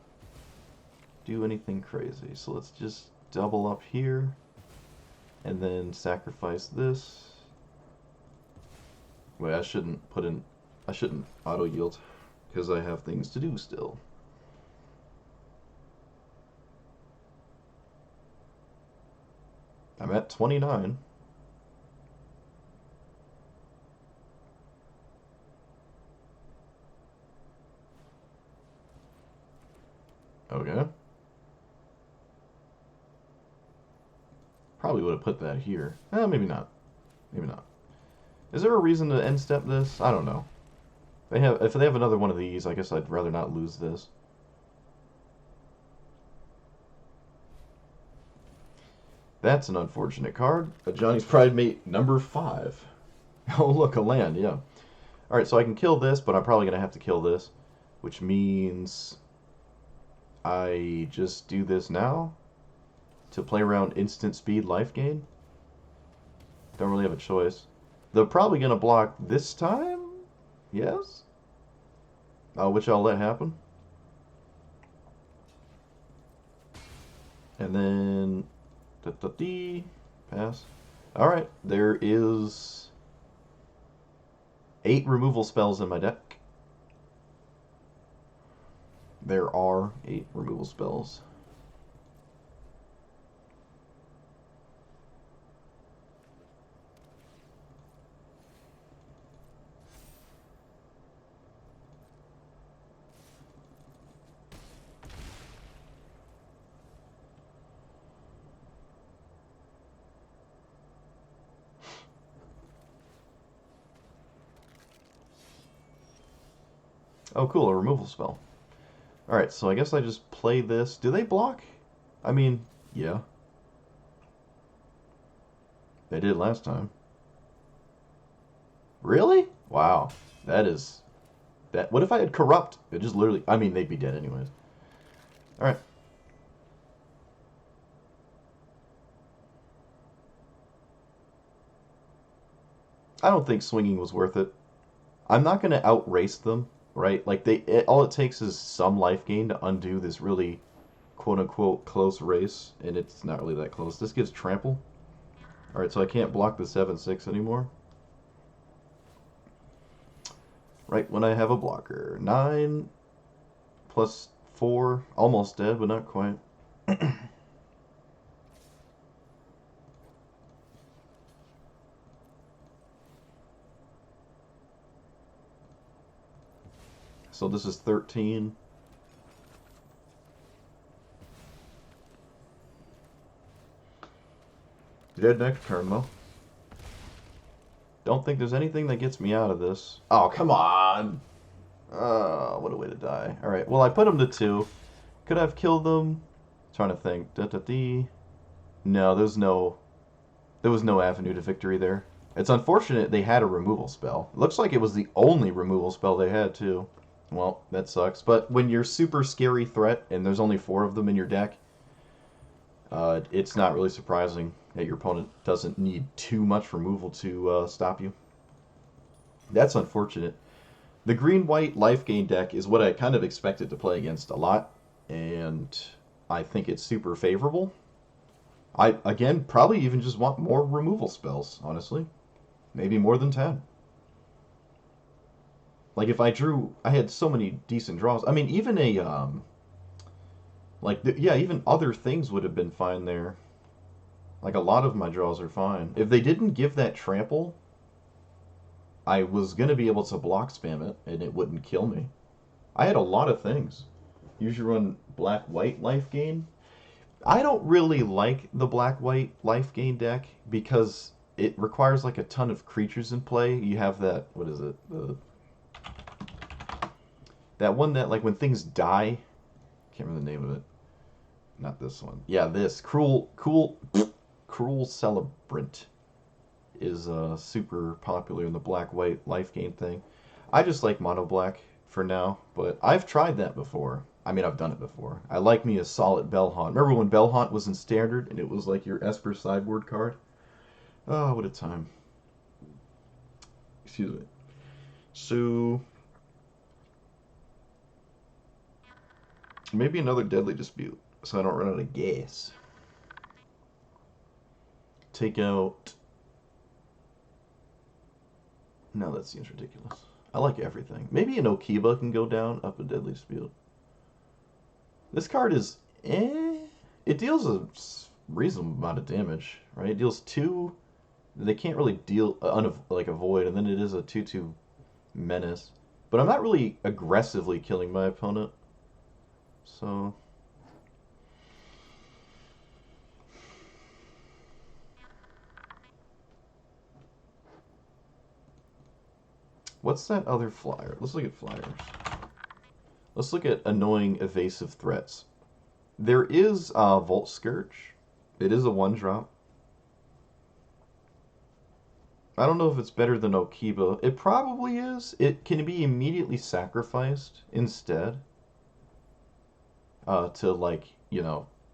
do anything crazy. So let's just double up here and then sacrifice this. Wait, I shouldn't auto yield because I have things to do still. I'm at 29. Okay. Probably would have put that here. Maybe not. Maybe not. Is there a reason to end step this? I don't know. If they have another one of these, I guess I'd rather not lose this. That's an unfortunate card. A Johnny's Pride Mate number 5. Oh, look, a land, yeah. Alright, so I can kill this, but I'm probably going to have to kill this, which means I just do this now to play around instant speed life gain. Don't really have a choice. They're probably going to block this time? Yes? Which I'll let happen. And then... pass. Alright, there is 8 removal spells in my deck. There are 8 removal spells. Oh, cool, a removal spell. Alright, so I guess I just play this. Do they block? I mean, yeah. They did last time. Really? Wow. That is... that. What if I had Corrupt? It just literally... I mean, they'd be dead anyways. Alright. I don't think swinging was worth it. I'm not going to outrace them, right? Like, all it takes is some life gain to undo this really quote-unquote close race, and it's not really that close. This gives trample. Alright, so I can't block the 7/6 anymore. Right when I have a blocker. 9 plus 4. Almost dead, but not quite. So this is 13. Dead next turn, though. Don't think there's anything that gets me out of this. Oh, come on! What a way to die. Alright, well, I put them to 2. Could I have killed them? Trying to think. No, there was no avenue to victory there. It's unfortunate they had a removal spell. It looks like it was the only removal spell they had, too. Well, that sucks. But when you're super scary threat, and there's only 4 of them in your deck, it's not really surprising that your opponent doesn't need too much removal to stop you. That's unfortunate. The green-white life gain deck is what I kind of expected to play against a lot, and I think it's super favorable. I, again, probably even just want more removal spells, honestly. Maybe more than 10. Like, if I had so many decent draws. I mean, even even other things would have been fine there. Like, a lot of my draws are fine. If they didn't give that trample, I was going to be able to block spam it, and it wouldn't kill me. I had a lot of things. Usually run black-white life gain. I don't really like the black-white life gain deck because it requires, like, a ton of creatures in play. You have that, what is it? That one that, like, when things die... Can't remember the name of it. Not this one. Yeah, this. Cruel Celebrant is super popular in the black-white life gain thing. I just like mono-black for now, but I've tried that before. I mean, I've done it before. I like me a solid Bell Haunt. Remember when Bell Haunt was in Standard and it was like your Esper sideboard card? Oh, what a time. Excuse me. So... Maybe another deadly dispute, so I don't run out of gas. Take out. No, that seems ridiculous. I like everything. Maybe an Okiba can go down up a deadly dispute. This card is It deals a reasonable amount of damage, right? It deals two. They can't really deal like avoid, and then it is a 2/2 menace. But I'm not really aggressively killing my opponent, so what's that other flyer? Let's look at flyers. Let's look at annoying evasive threats. There is Volt Scourge. It is a 1-drop. I don't know if it's better than Okiba. It probably is. It can be immediately sacrificed instead to, like,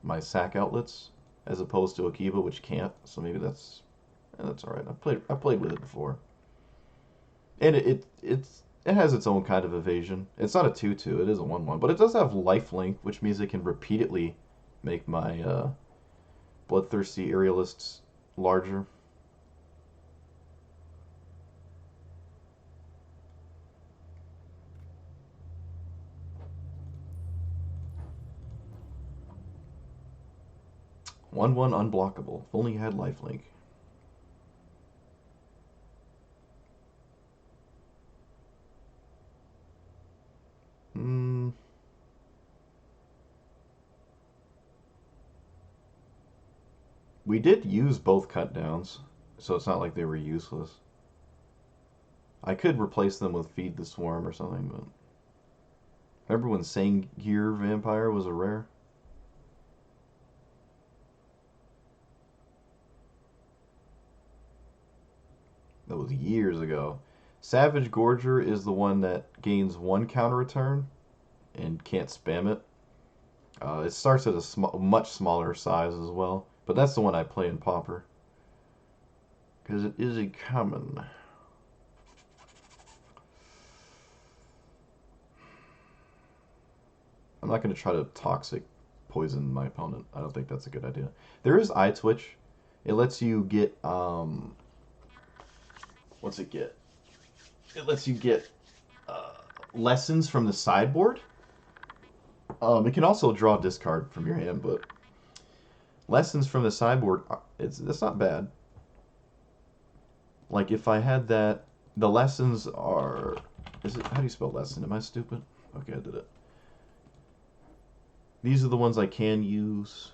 my sack outlets, as opposed to Okiba, which can't. So maybe that's all right. I played with it before, and it has its own kind of evasion. It's not a 2/2. It is a 1/1, but it does have lifelink, which means it can repeatedly make my bloodthirsty aerialists larger. One unblockable. If only you had lifelink. Hmm. We did use both cut downs, so it's not like they were useless. I could replace them with Feed the Swarm or something, but remember when Sangir Vampire was a rare? That was years ago. Savage Gorger is the one that gains one counter return and can't spam it. It starts at a much smaller size as well, but that's the one I play in Pauper because it is a common. I'm not going to try to toxic poison my opponent. I don't think that's a good idea. There is Eye Twitch. It lets you get what's it get? It lets you get lessons from the sideboard. It can also draw discard from your hand, but lessons from the sideboard, that's not bad. Like if I had that, the lessons are. Is it how do you spell lesson? Am I stupid? Okay, I did it. These are the ones I can use.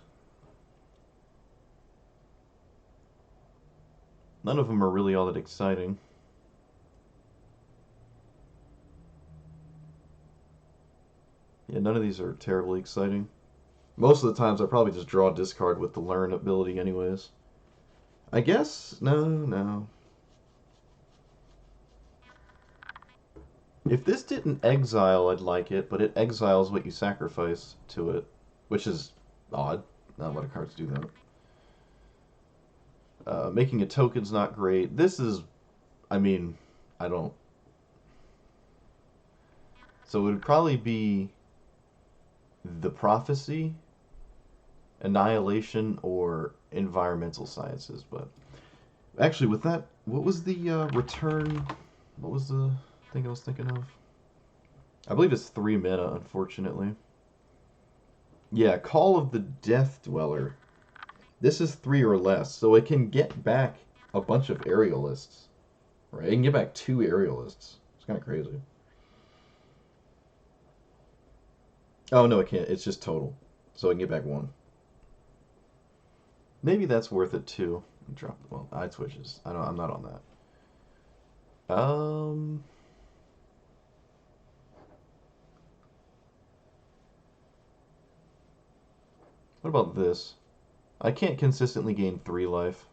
None of them are really all that exciting. Yeah, none of these are terribly exciting. Most of the times I probably just draw a discard with the learn ability anyways. I guess, no. If this didn't exile, I'd like it, but it exiles what you sacrifice to it, which is odd. Not a lot of cards do that. Making a token's not great. This is, I mean, I don't. So it would probably be the prophecy, annihilation, or environmental sciences. But actually, with that, what was the return? What was the thing I was thinking of? I believe it's 3 mana, unfortunately. Yeah, Call of the Death Dweller. This is 3 or less, so it can get back a bunch of aerialists. Right? It can get back 2 aerialists. It's kind of crazy. Oh, no, it can't. It's just total. So I can get back 1. Maybe that's worth it, too. Drop, well, Eye Twitches. I'm not on that. What about this? I can't consistently gain 3 life.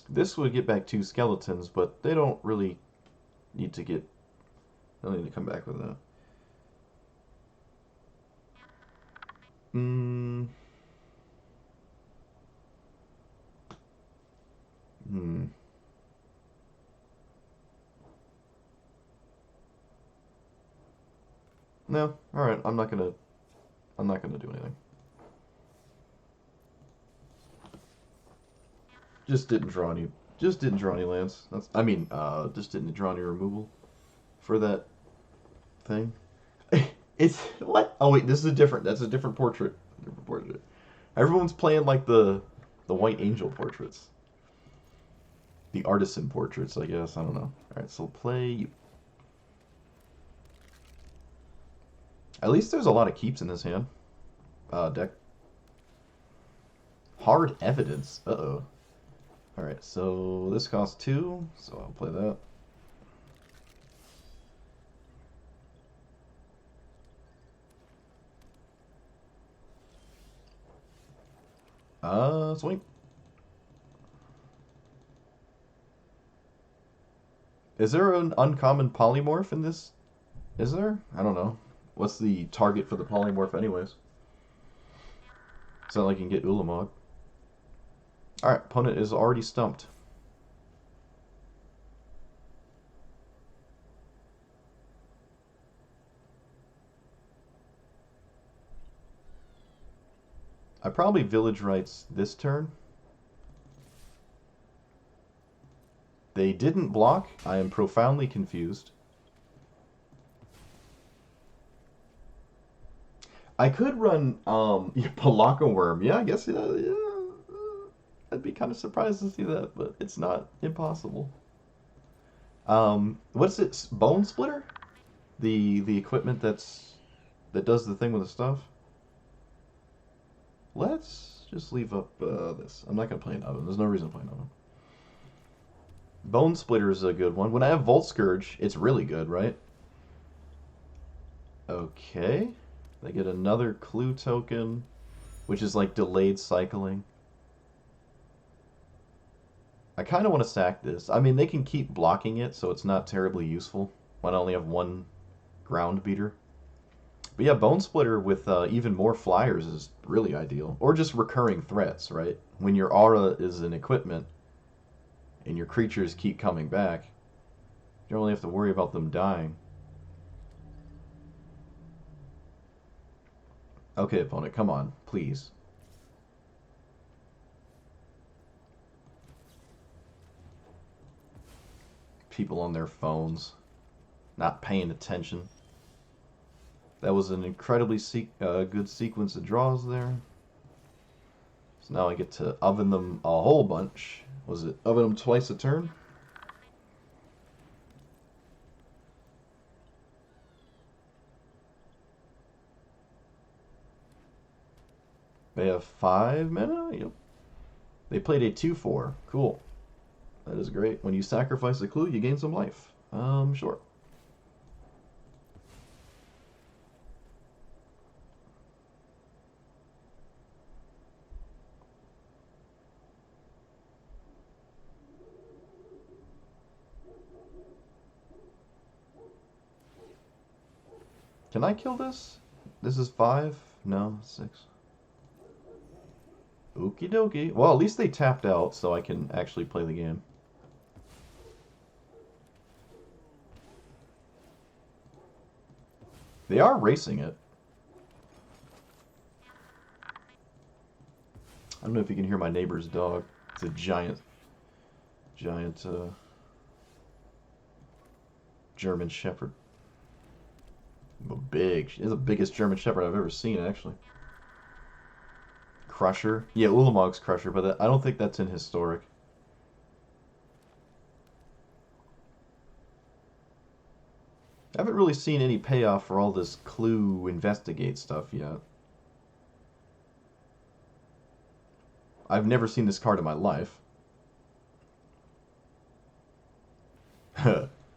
This would get back 2 skeletons, but they don't really need to get. They don't need to come back with that. Hmm. No. All right. I'm not gonna. I'm not gonna do anything. Just didn't draw any. Just didn't draw any lands. That's. I mean, just didn't draw any removal for that thing. It's what? Oh wait, this is a different. That's a different portrait. Different portrait. Everyone's playing like the white angel portraits. The artisan portraits, I guess. I don't know. All right, so play you. At least there's a lot of keeps in this hand. Deck. Hard evidence. Uh-oh. All right, so this costs 2, so I'll play that. Swing. Is there an uncommon polymorph in this? Is there? I don't know. What's the target for the polymorph anyways? It's not like you can get Ulamog. Alright, opponent is already stumped. I probably Village Rights this turn. They didn't block. I am profoundly confused. I could run Palaka Worm. Yeah, I guess yeah. I'd be kind of surprised to see that, but it's not impossible. What's it? Bone Splitter? The equipment that does the thing with the stuff. Let's just leave up this. I'm not gonna play an oven. There's no reason to play an oven. Bone Splitter is a good one. When I have Volt Scourge, it's really good, right? Okay. They get another clue token, which is like delayed cycling. I kind of want to sack this. I mean, they can keep blocking it, so it's not terribly useful when I only have one ground beater. But yeah, Bone Splitter with even more flyers is really ideal. Or just recurring threats, right? When your aura is an equipment and your creatures keep coming back, you don't really have to worry about them dying. Okay, opponent, come on, please. People on their phones, not paying attention. That was an incredibly good sequence of draws there. So now I get to oven them a whole bunch. Was it oven them twice a turn? They have 5 mana? Yep. They played a 2/4. Cool. That is great. When you sacrifice a clue, you gain some life. Sure. Can I kill this? This is 5? No, 6. Okie dokie. Well, at least they tapped out, so I can actually play the game. They are racing it. I don't know if you can hear my neighbor's dog. It's a giant German Shepherd. Big. She's the biggest German Shepherd I've ever seen, actually. Crusher. Yeah, Ulamog's Crusher, but I don't think that's in Historic. I haven't really seen any payoff for all this clue investigate stuff yet. I've never seen this card in my life.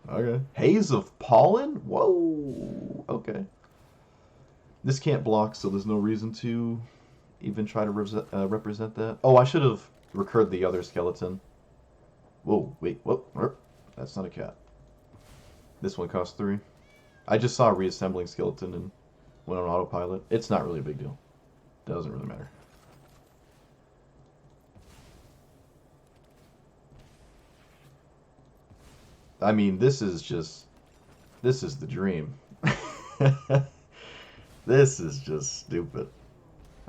Okay. Haze of Pollen? Whoa. Okay. This can't block, so there's no reason to even try to represent that. Oh, I should have recurred the other skeleton. Whoa, wait, whoop. That's not a cat. This one costs 3. I just saw a reassembling skeleton and went on autopilot. It's not really a big deal. Doesn't really matter. I mean, this is the dream. This is just stupid.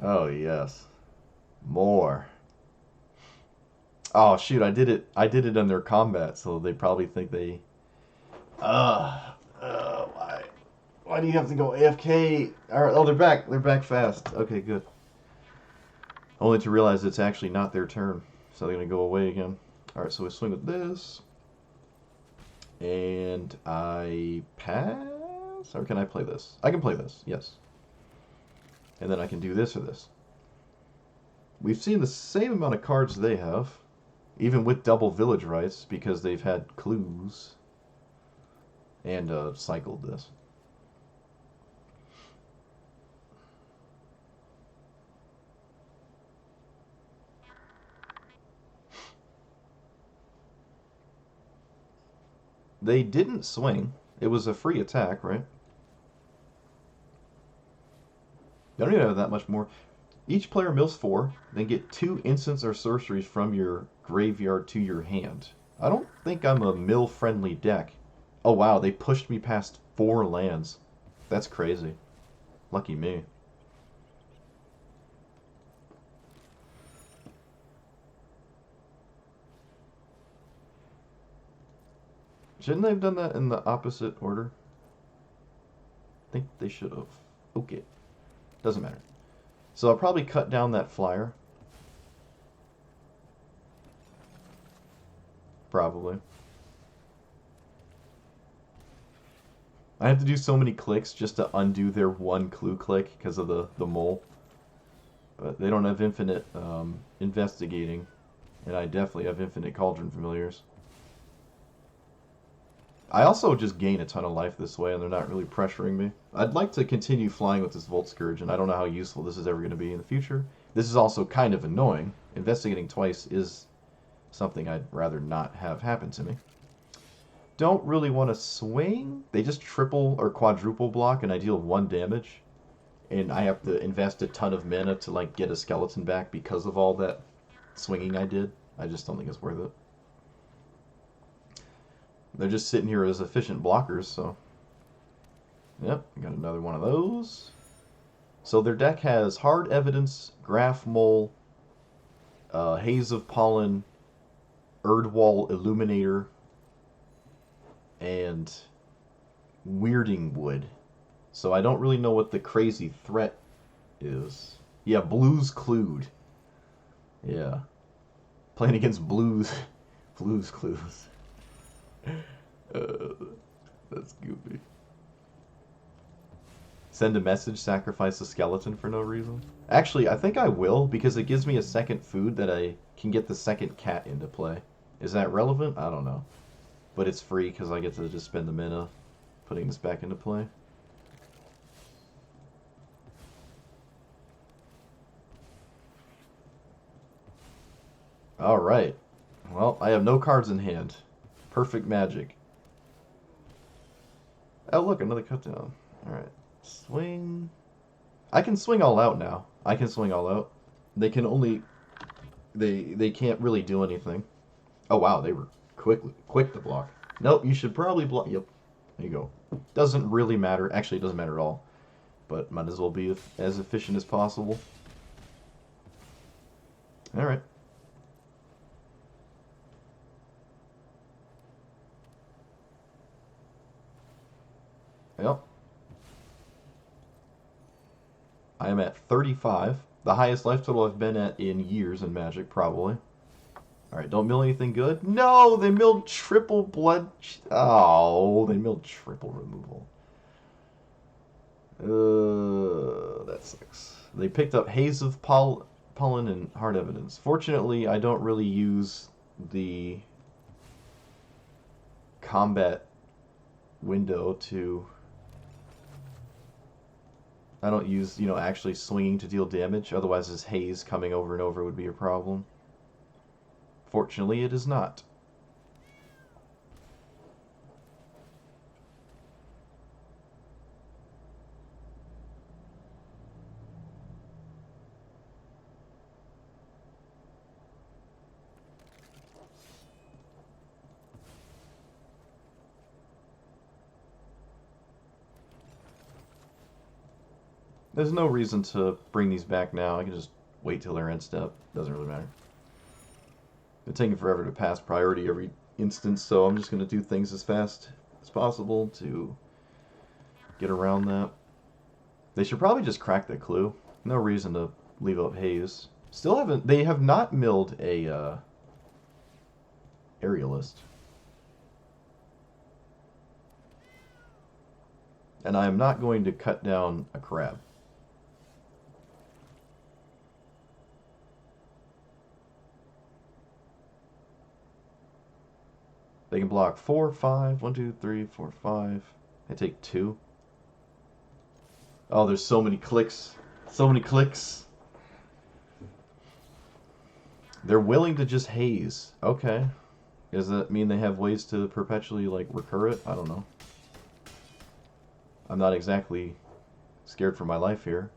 Oh, yes. More. Oh, shoot, I did it. I did it in their combat, so they probably think they... Why? Why do you have to go AFK? All right, oh, they're back. They're back fast. Okay, good. Only to realize it's actually not their turn, so they're going to go away again. All right, so we swing with this. And I pass? Or can I play this? I can play this, yes. And then I can do this or this. We've seen the same amount of cards they have, even with double village rights, because they've had clues and cycled this. They didn't swing. It was a free attack, right? They don't even have that much more. Each player mills 4, then get 2 instants or sorceries from your graveyard to your hand. I don't think I'm a mill-friendly deck. Oh wow, they pushed me past 4 lands. That's crazy. Lucky me. Shouldn't they have done that in the opposite order? I think they should have. Okay. Doesn't matter. So I'll probably cut down that flyer. Probably. I have to do so many clicks just to undo their one clue click because of the mole. But they don't have infinite investigating. And I definitely have infinite cauldron familiars. I also just gain a ton of life this way, and they're not really pressuring me. I'd like to continue flying with this Volt Scourge, and I don't know how useful this is ever going to be in the future. This is also kind of annoying. Investigating twice is something I'd rather not have happen to me. Don't really want to swing. They just triple or quadruple block, and I deal 1 damage. And I have to invest a ton of mana to like get a skeleton back because of all that swinging I did. I just don't think it's worth it. They're just sitting here as efficient blockers, so... Yep, got another one of those. So their deck has Hard Evidence, Graph Mole, Haze of Pollen, Erdwall Illuminator, and Weirding Wood. So I don't really know what the crazy threat is. Yeah, Blues Clued. Yeah. Playing against Blues. Blues Clues. That's goofy. Send a message, sacrifice a skeleton for no reason. Actually, I think I will, because it gives me a second food that I can get the second cat into play. Is that relevant? I don't know. But it's free because I get to just spend the mana putting this back into play. Alright. Well, I have no cards in hand. Perfect magic. Oh, look, another cut down. Alright. Swing. I can swing all out now. I can swing all out. They can only... They can't really do anything. Oh, wow, they were quick to block. Nope, you should probably block... Yep. There you go. Doesn't really matter. Actually, it doesn't matter at all. But might as well be as efficient as possible. Alright. Yep. I am at 35. The highest life total I've been at in years in Magic, probably. Alright, don't mill anything good. No! They milled triple blood... Oh, they milled triple removal. That sucks. They picked up Haze of Pollen and Hard Evidence. Fortunately, I don't really use the combat window to... I don't use, actually swinging to deal damage. Otherwise, this haze coming over and over would be a problem. Fortunately, it is not. There's no reason to bring these back now. I can just wait till they're end step. Doesn't really matter. They're taking forever to pass priority every instance, so I'm just going to do things as fast as possible to get around that. They should probably just crack the clue. No reason to leave up haze. Still haven't. They have not milled a aerialist. And I am not going to cut down a crab. They can block 4, 5, 1, 2, 3, 4, 5. I take 2. Oh, there's so many clicks. So many clicks. They're willing to just haze. Okay. Does that mean they have ways to perpetually, like, recur it? I don't know. I'm not exactly scared for my life here.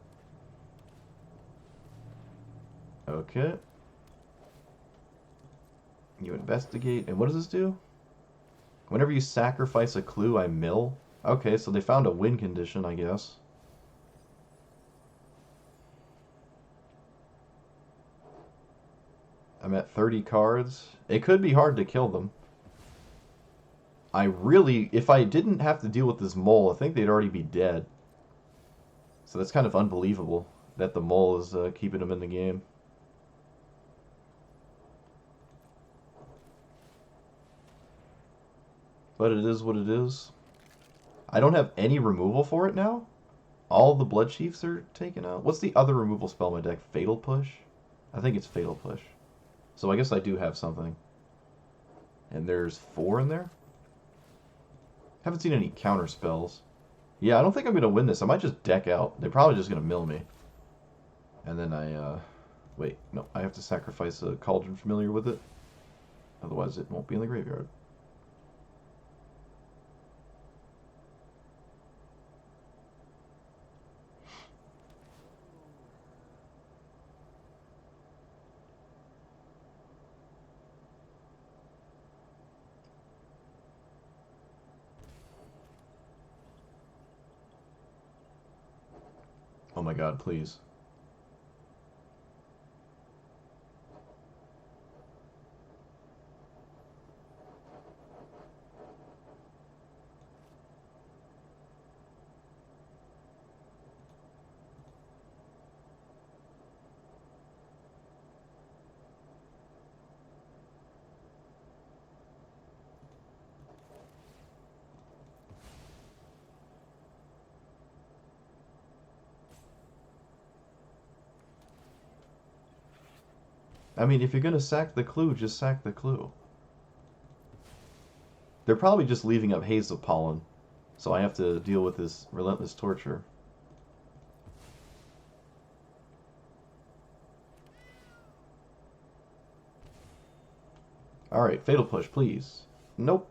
Okay. You investigate. And what does this do? Whenever you sacrifice a clue, I mill. Okay, so they found a win condition, I guess. I'm at 30 cards. It could be hard to kill them. I really, if I didn't have to deal with this mole, I think they'd already be dead. So that's kind of unbelievable that the mole is keeping them in the game. But it is what it is. I don't have any removal for it now. All the blood chiefs are taken out. What's the other removal spell in my deck? Fatal Push? I think it's Fatal Push. So I guess I do have something. And there's 4 in there? Haven't seen any counter spells. Yeah, I don't think I'm going to win this. I might just deck out. They're probably just going to mill me. And then wait, no. I have to sacrifice a Cauldron Familiar with it. Otherwise it won't be in the graveyard. Oh my god, please. I mean, if you're going to sack the clue, just sack the clue. They're probably just leaving up Haze of Pollen, so I have to deal with this relentless torture. Alright, Fatal Push, please. Nope.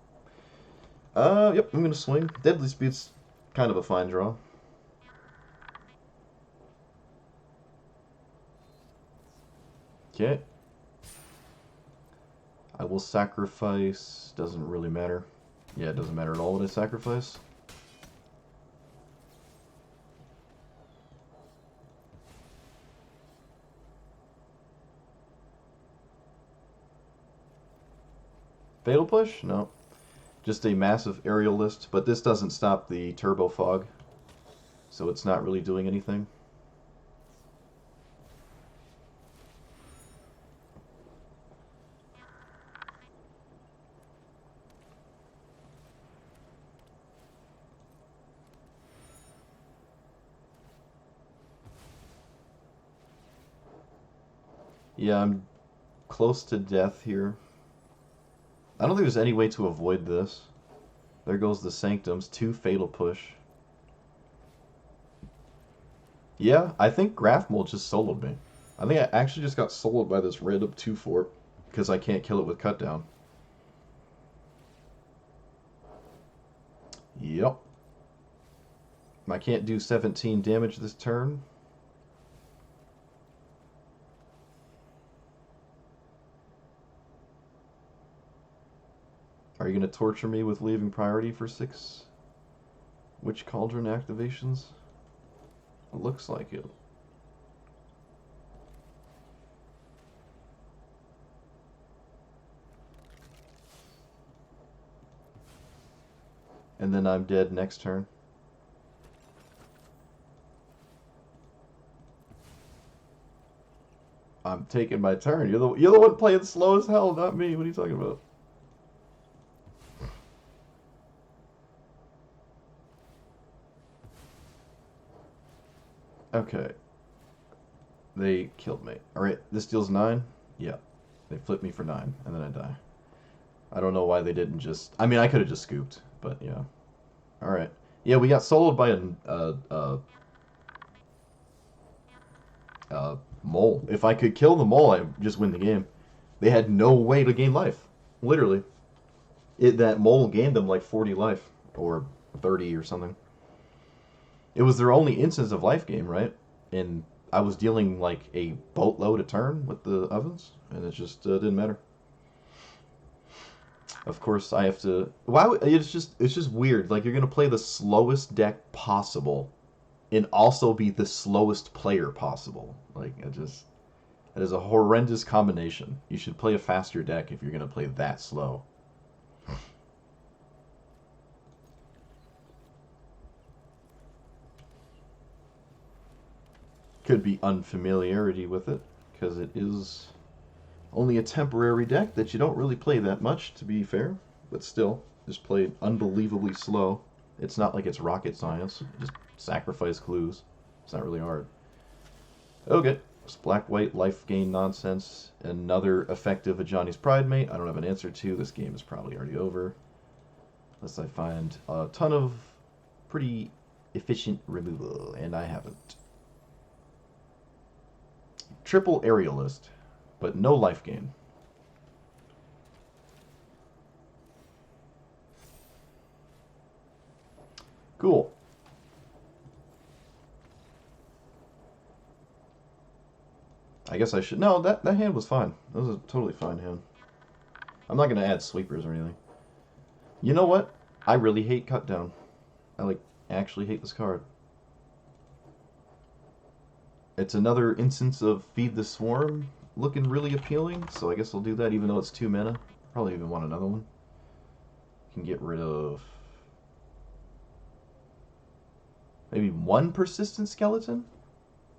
Yep, I'm going to swing. Deadly Speed's kind of a fine draw. Okay. I will sacrifice... Doesn't really matter. Yeah, it doesn't matter at all what I sacrifice. Fatal Push? No. Just a massive aerial list, but this doesn't stop the Turbo Fog, so it's not really doing anything. Yeah, I'm close to death here. I don't think there's any way to avoid this. There goes the Sanctums, 2 Fatal Push. Yeah, I think Grafmole just soloed me. I think I actually just got soloed by this random 2-4 because I can't kill it with Cutdown. Yep. I can't do 17 damage this turn. Are you going to torture me with leaving priority for 6 Witch Cauldron activations? Looks like it. And then I'm dead next turn. I'm taking my turn. You're the one playing slow as hell, not me. What are you talking about? Okay. They killed me. Alright, this deals 9? Yeah. They flipped me for 9, and then I die. I don't know why they didn't just... I mean, I could have just scooped, but yeah. Alright. Yeah, we got soloed by a mole. If I could kill the mole, I'd just win the game. They had no way to gain life. Literally. That mole gained them like 40 life. Or 30 or something. It was their only instance of life gain, right? And I was dealing like a boatload a turn with the ovens, and it just didn't matter. Of course, I have to. It's just weird. Like you're gonna play the slowest deck possible, and also be the slowest player possible. Like that is a horrendous combination. You should play a faster deck if you're gonna play that slow. Could be unfamiliarity with it, because it is only a temporary deck that you don't really play that much, to be fair. But still, just play it unbelievably slow. It's not like it's rocket science. Just sacrifice clues. It's not really hard. Okay. It's black-white life gain nonsense. Another effective Ajani's Pride Mate. I don't have an answer to. This game is probably already over. Unless I find a ton of pretty efficient removal, and I haven't. Triple Aerialist, but no life gain. Cool. I guess I should... No, that hand was fine. That was a totally fine hand. I'm not going to add sweepers or anything. You know what? I really hate Cut Down. I, actually hate this card. It's another instance of Feed the Swarm looking really appealing, so I guess I'll do that even though it's 2 mana. Probably even want another one. Can get rid of... maybe one Persistent Skeleton?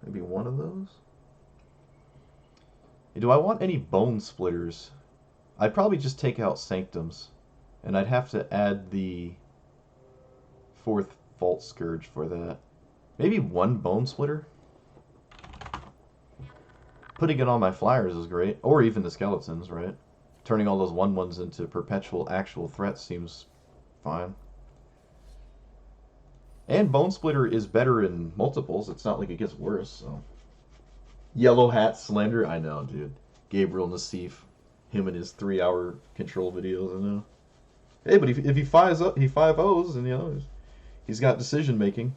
Maybe one of those? Do I want any Bone Splitters? I'd probably just take out Sanctums. And I'd have to add the 4th Vault Scourge for that. Maybe one Bone Splitter? Putting it on my flyers is great. Or even the skeletons, right? Turning all those 1/1s into perpetual actual threats seems fine. And Bone Splitter is better in multiples. It's not like it gets worse, so... Yellow Hat Slender? I know, dude. Gabriel Nassif. Him and his 3-hour control videos, I know. Hey, but if he 5-0s, and, he's got decision making.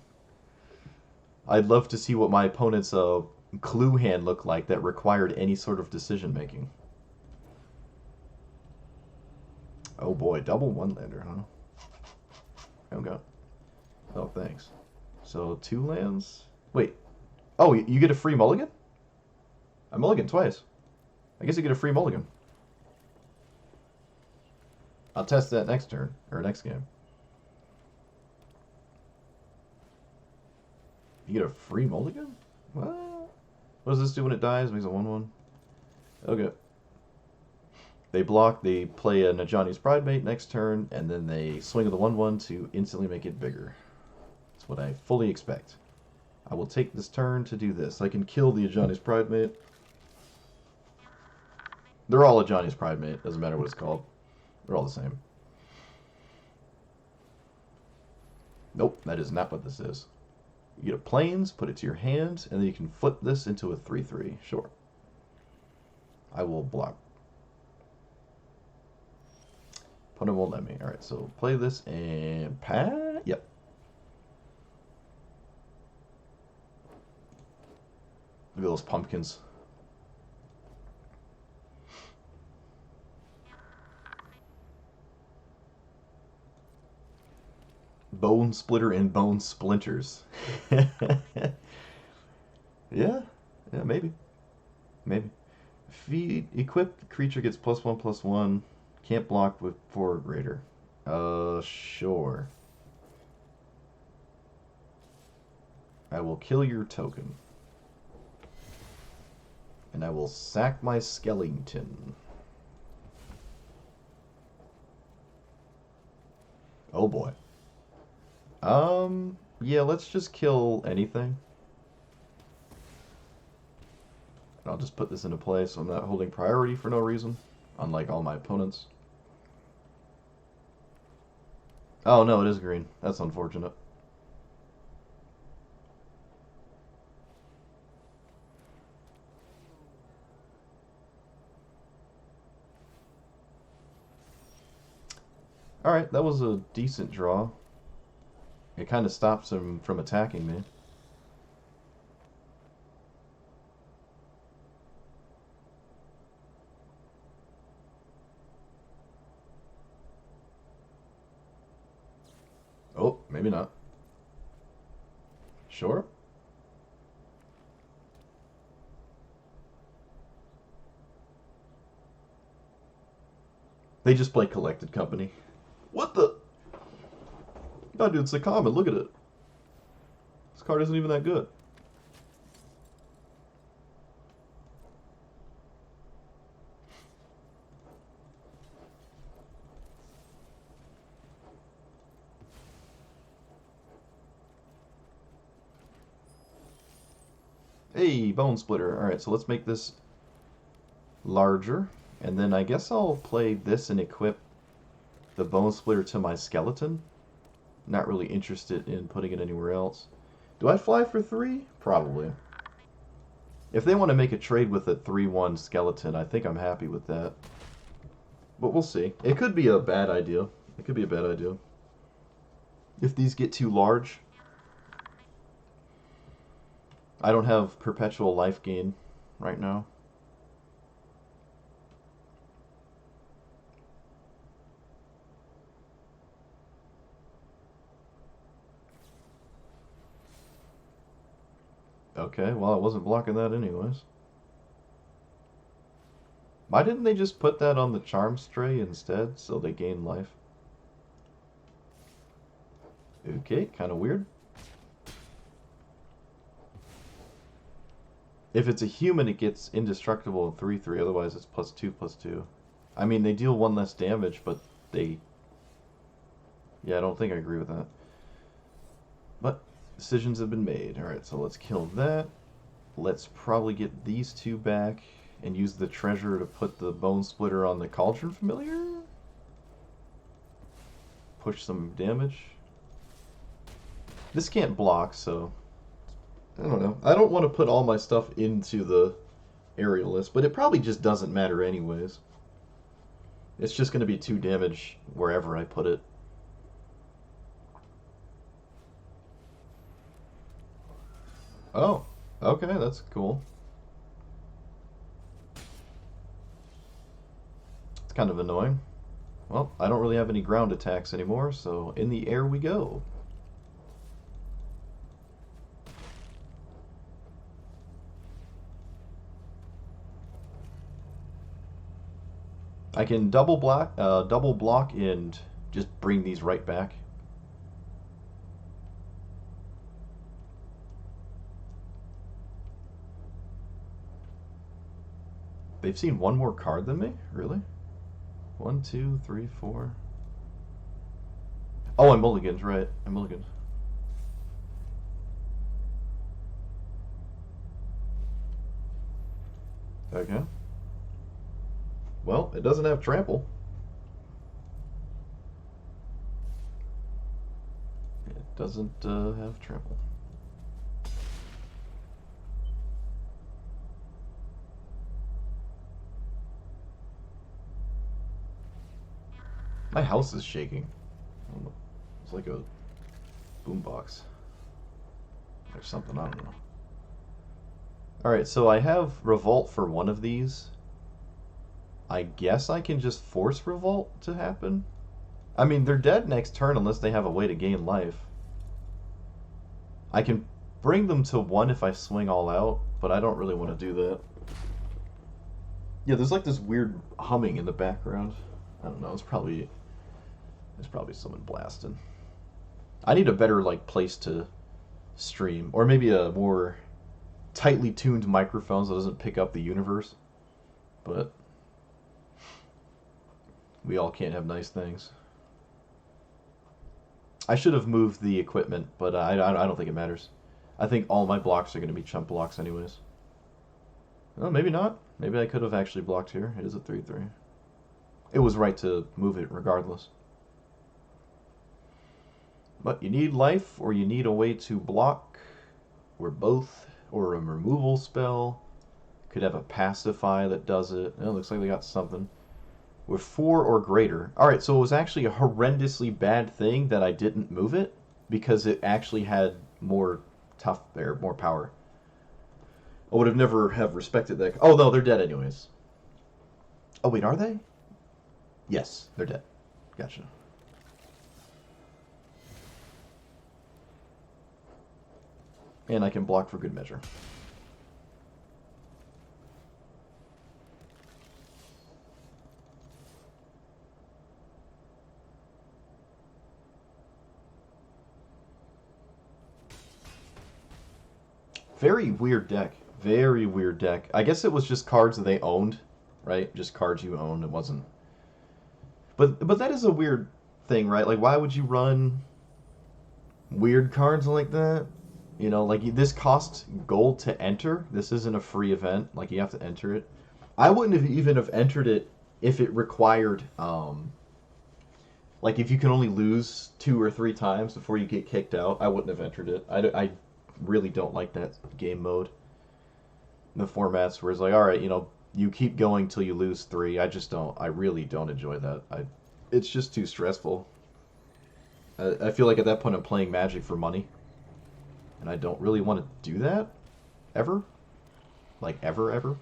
I'd love to see what my opponent's clue hand looked like that required any sort of decision making. Oh boy, double 1-lander, huh? Okay. Oh, thanks. So 2 lands? Wait. Oh, you get a free mulligan? I mulligan twice. I guess you get a free mulligan. I'll test that next turn, or next game. You get a free mulligan? What? What does this do when it dies? Makes a 1/1. Okay. They block, they play a Najani's Pride Mate next turn, and then they swing at the 1/1 to instantly make it bigger. That's what I fully expect. I will take this turn to do this. I can kill the Ajani's Pride Mate. They're all Ajani's Pride Mate, doesn't matter what it's called. They're all the same. Nope, that is not what this is. You get a Plains, put it to your hand, and then you can flip this into a 3/3. Sure. I will block. Opponent won't let me. Alright, so play this and pat. Yep. Look at those pumpkins. Bone Splitter and Bone Splinters. Yeah, yeah, maybe, maybe. Feed equipped creature gets +1/+1. Can't block with 4 or greater. Sure. I will kill your token. And I will sack my skeleton. Oh boy. Yeah, let's just kill anything. I'll just put this into play so I'm not holding priority for no reason, unlike all my opponents. Oh no, it is green. That's unfortunate. Alright, that was a decent draw. It kind of stops him from attacking me. Oh, maybe not. Sure. They just play Collected Company. What the? No, dude, it's a common. Look at it. This card isn't even that good. Hey, Bone Splitter. Alright, so let's make this larger. And then I guess I'll play this and equip the Bone Splitter to my skeleton. Not really interested in putting it anywhere else. Do I fly for 3? Probably. If they want to make a trade with a 3/1 skeleton, I think I'm happy with that. But we'll see. It could be a bad idea. It could be a bad idea. If these get too large. I don't have perpetual life gain right now. Okay, well, I wasn't blocking that anyways. Why didn't they just put that on the Charm Stray instead, so they gain life? Okay, kind of weird. If it's a human, it gets indestructible in 3/3, otherwise it's +2/+2. I mean, they deal 1 less damage, but they... Yeah, I don't think I agree with that. But decisions have been made. Alright, so let's kill that. Let's probably get these 2 back and use the treasure to put the Bone Splitter on the Cauldron Familiar. Push some damage. This can't block, so... I don't know. I don't want to put all my stuff into the Aerialist, but it probably just doesn't matter anyways. It's just going to be 2 damage wherever I put it. Oh, okay, that's cool. It's kind of annoying. Well, I don't really have any ground attacks anymore, so in the air we go. I can double block and just bring these right back. They've seen 1 more card than me? Really? 1, 2, 3, 4. Oh, I mulliganed, right. I mulliganed. Okay. Well, it doesn't have trample. It doesn't have trample. My house is shaking. It's like a boombox. Or something, I don't know. Alright, so I have Revolt for 1 of these. I guess I can just force Revolt to happen. I mean, they're dead next turn unless they have a way to gain life. I can bring them to 1 if I swing all out, but I don't really want to do that. Yeah, there's like this weird humming in the background. I don't know, it's probably someone blasting. I need a better like place to stream, or maybe a more tightly tuned microphone so it doesn't pick up the universe. But we all can't have nice things. I should have moved the equipment, but I don't think it matters. I think all my blocks are going to be chump blocks anyways. Well, maybe not. Maybe I could have actually blocked here. It is a 3-3. It was right to move it regardless. But you need life, or you need a way to block, or both, or a removal spell. Could have a pacify that does it. It looks like they got something. With 4 or greater. Alright, so it was actually a horrendously bad thing that I didn't move it, because it actually had more more power. I would have never have respected that. Oh no, they're dead anyways. Oh wait, are they? Yes, they're dead. Gotcha. And I can block for good measure. Very weird deck. Very weird deck. I guess it was just cards that they owned, right? Just cards you owned. It wasn't. But that is a weird thing, right? Like, why would you run weird cards like that? You know, like this costs gold to enter. This isn't a free event. Like you have to enter it. I wouldn't have even have entered it if it required, like if you can only lose 2 or 3 times before you get kicked out. I wouldn't have entered it. I really don't like that game mode. The formats where it's like, all right, you know, you keep going till you lose 3. I just don't. I really don't enjoy that. It's just too stressful. I feel like at that point I'm playing Magic for money, and I don't really want to do that ever. Like ever.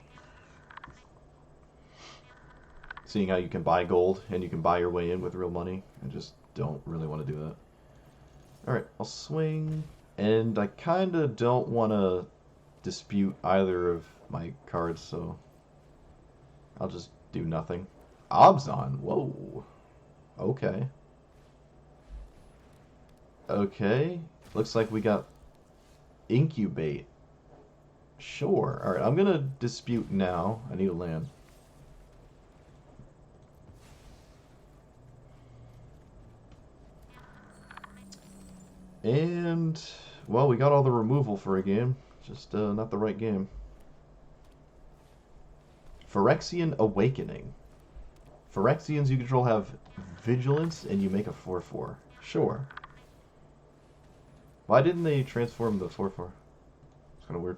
Seeing how you can buy gold and you can buy your way in with real money, I just don't really want to do that. All right, I'll swing, and I kind of don't want to dispute either of my cards, so I'll just do nothing. Obzon, whoa. Okay. Okay. Looks like we got Incubate. Sure. Alright, I'm gonna dispute now. I need a land. And, well, we got all the removal for a game. Just not the right game. Phyrexian Awakening. Phyrexians you control have Vigilance, and you make a 4/4. Sure. Why didn't they transform the 4/4? It's kind of weird.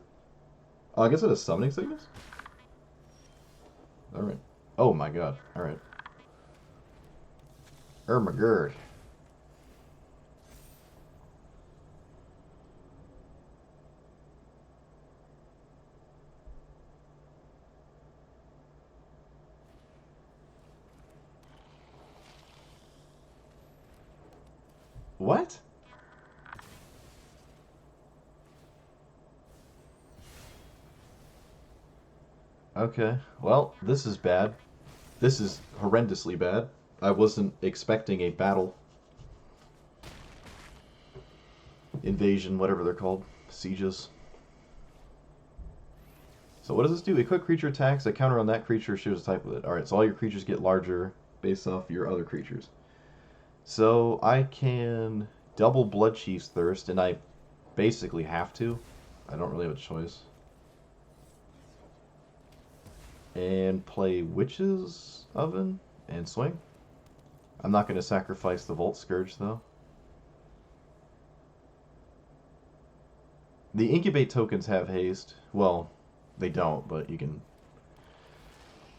Oh, I guess it has summoning sickness? Alright. Oh my god. Alright. Ermagerd. What? Okay. Well, this is bad. This is horrendously bad. I wasn't expecting a battle. Invasion, whatever they're called. Sieges. So what does this do? Equip creature attacks. A counter on that creature shares a type with it. Alright, so all your creatures get larger based off your other creatures. So I can double Bloodchief's Thirst, and I basically have to. I don't really have a choice. And play Witch's Oven and swing. I'm not going to sacrifice the Volt Scourge, though. The Incubate tokens have haste. Well, they don't, but you can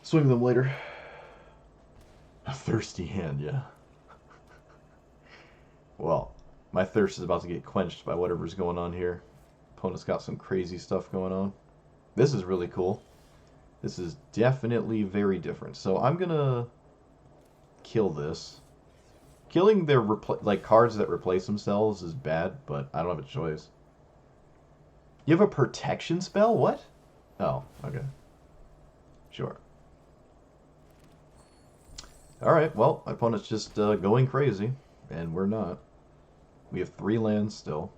swing them later. A thirsty hand, yeah. Well, my thirst is about to get quenched by whatever's going on here. Opponent's got some crazy stuff going on. This is really cool. This is definitely very different. So I'm going to kill this. Killing their like cards that replace themselves is bad, but I don't have a choice. You have a protection spell? What? Oh, okay. Sure. Alright, well, my opponent's just going crazy, and we're not. We have 3 lands still.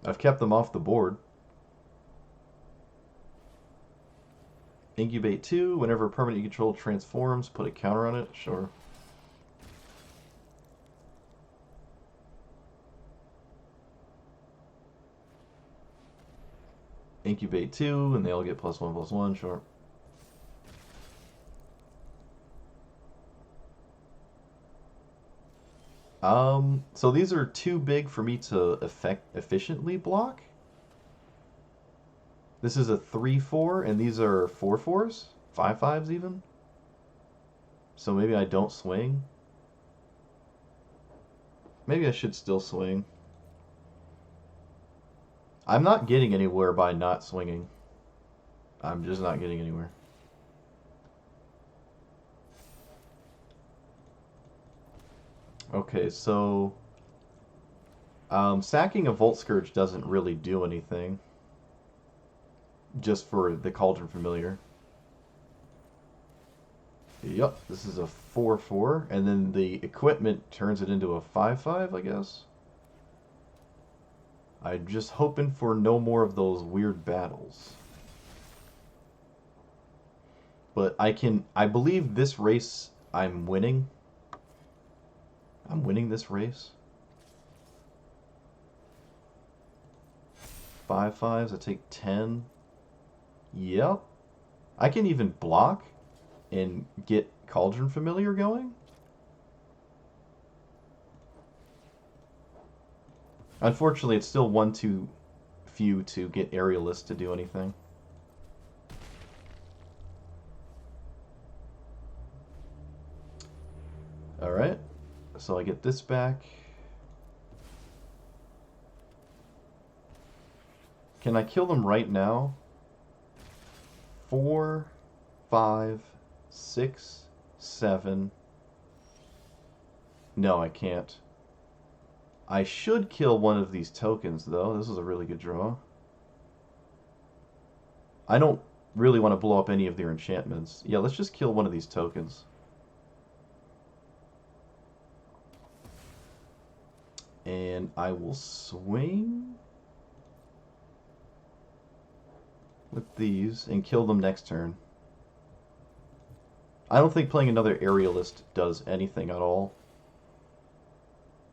I've kept them off the board. Incubate 2, whenever a permanent you control transforms, put a counter on it. Sure. Incubate 2, and they all get +1/+1. Sure. So these are too big for me to efficiently block. This is a 3/4, and these are 4/4s, 5/5s even. So maybe I don't swing. Maybe I should still swing. I'm not getting anywhere by not swinging. I'm just not getting anywhere. Okay, so sacking a Volt Scourge doesn't really do anything. Just for the Cauldron Familiar. Yep, this is a 4/4, and then the equipment turns it into a 5/5, I guess. I'm just hoping for no more of those weird battles. But I believe this race I'm winning. I'm winning this race. 5/5s, I take 10. Yep. I can even block and get Cauldron Familiar going. Unfortunately, it's still one too few to get Aerialist to do anything. Alright, so I get this back. Can I kill them right now? 4, 5, 6, 7. No, I can't. I should kill one of these tokens, though. This is a really good draw. I don't really want to blow up any of their enchantments. Yeah, let's just kill one of these tokens. And I will swing with these and kill them next turn. I don't think playing another Aerialist does anything at all.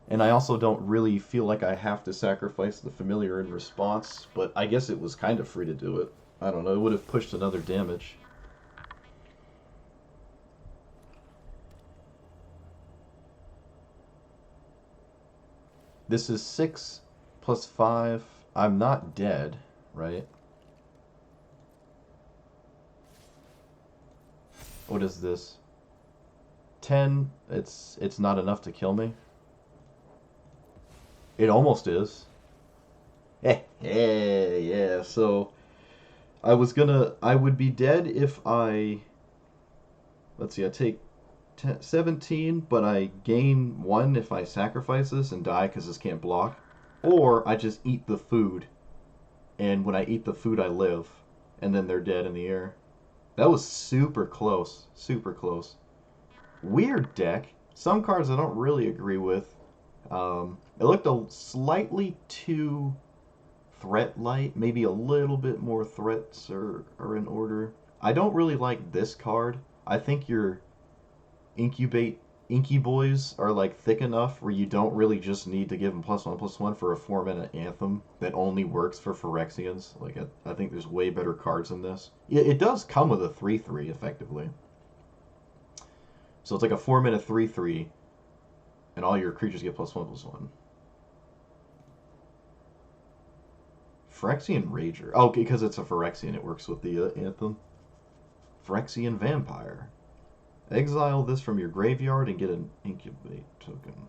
And I also don't really feel like I have to sacrifice the Familiar in response, but I guess it was kind of free to do it. I don't know, it would have pushed another damage. This is 6 plus 5. I'm not dead, right? What is this? 10. It's not enough to kill me. It almost is. Yeah. So I would be dead if I, let's see, I take 17, but I gain 1 if I sacrifice this and die because this can't block. Or I just eat the food, and when I eat the food I live, and then they're dead in the air. That was super close. Super close. Weird deck. Some cards I don't really agree with. It looked slightly too threat light. Maybe a little bit more threats are in order. I don't really like this card. I think your Inky Boys are like thick enough where you don't really just need to give them +1/+1 for a 4-mana Anthem that only works for Phyrexians. Like I think there's way better cards than this. It does come with a 3/3 effectively. So it's like a 4-mana 3/3, and all your creatures get +1/+1. Phyrexian Rager. Oh, because it's a Phyrexian, it works with the Anthem. Phyrexian Vampire. Exile this from your graveyard and get an Incubate token.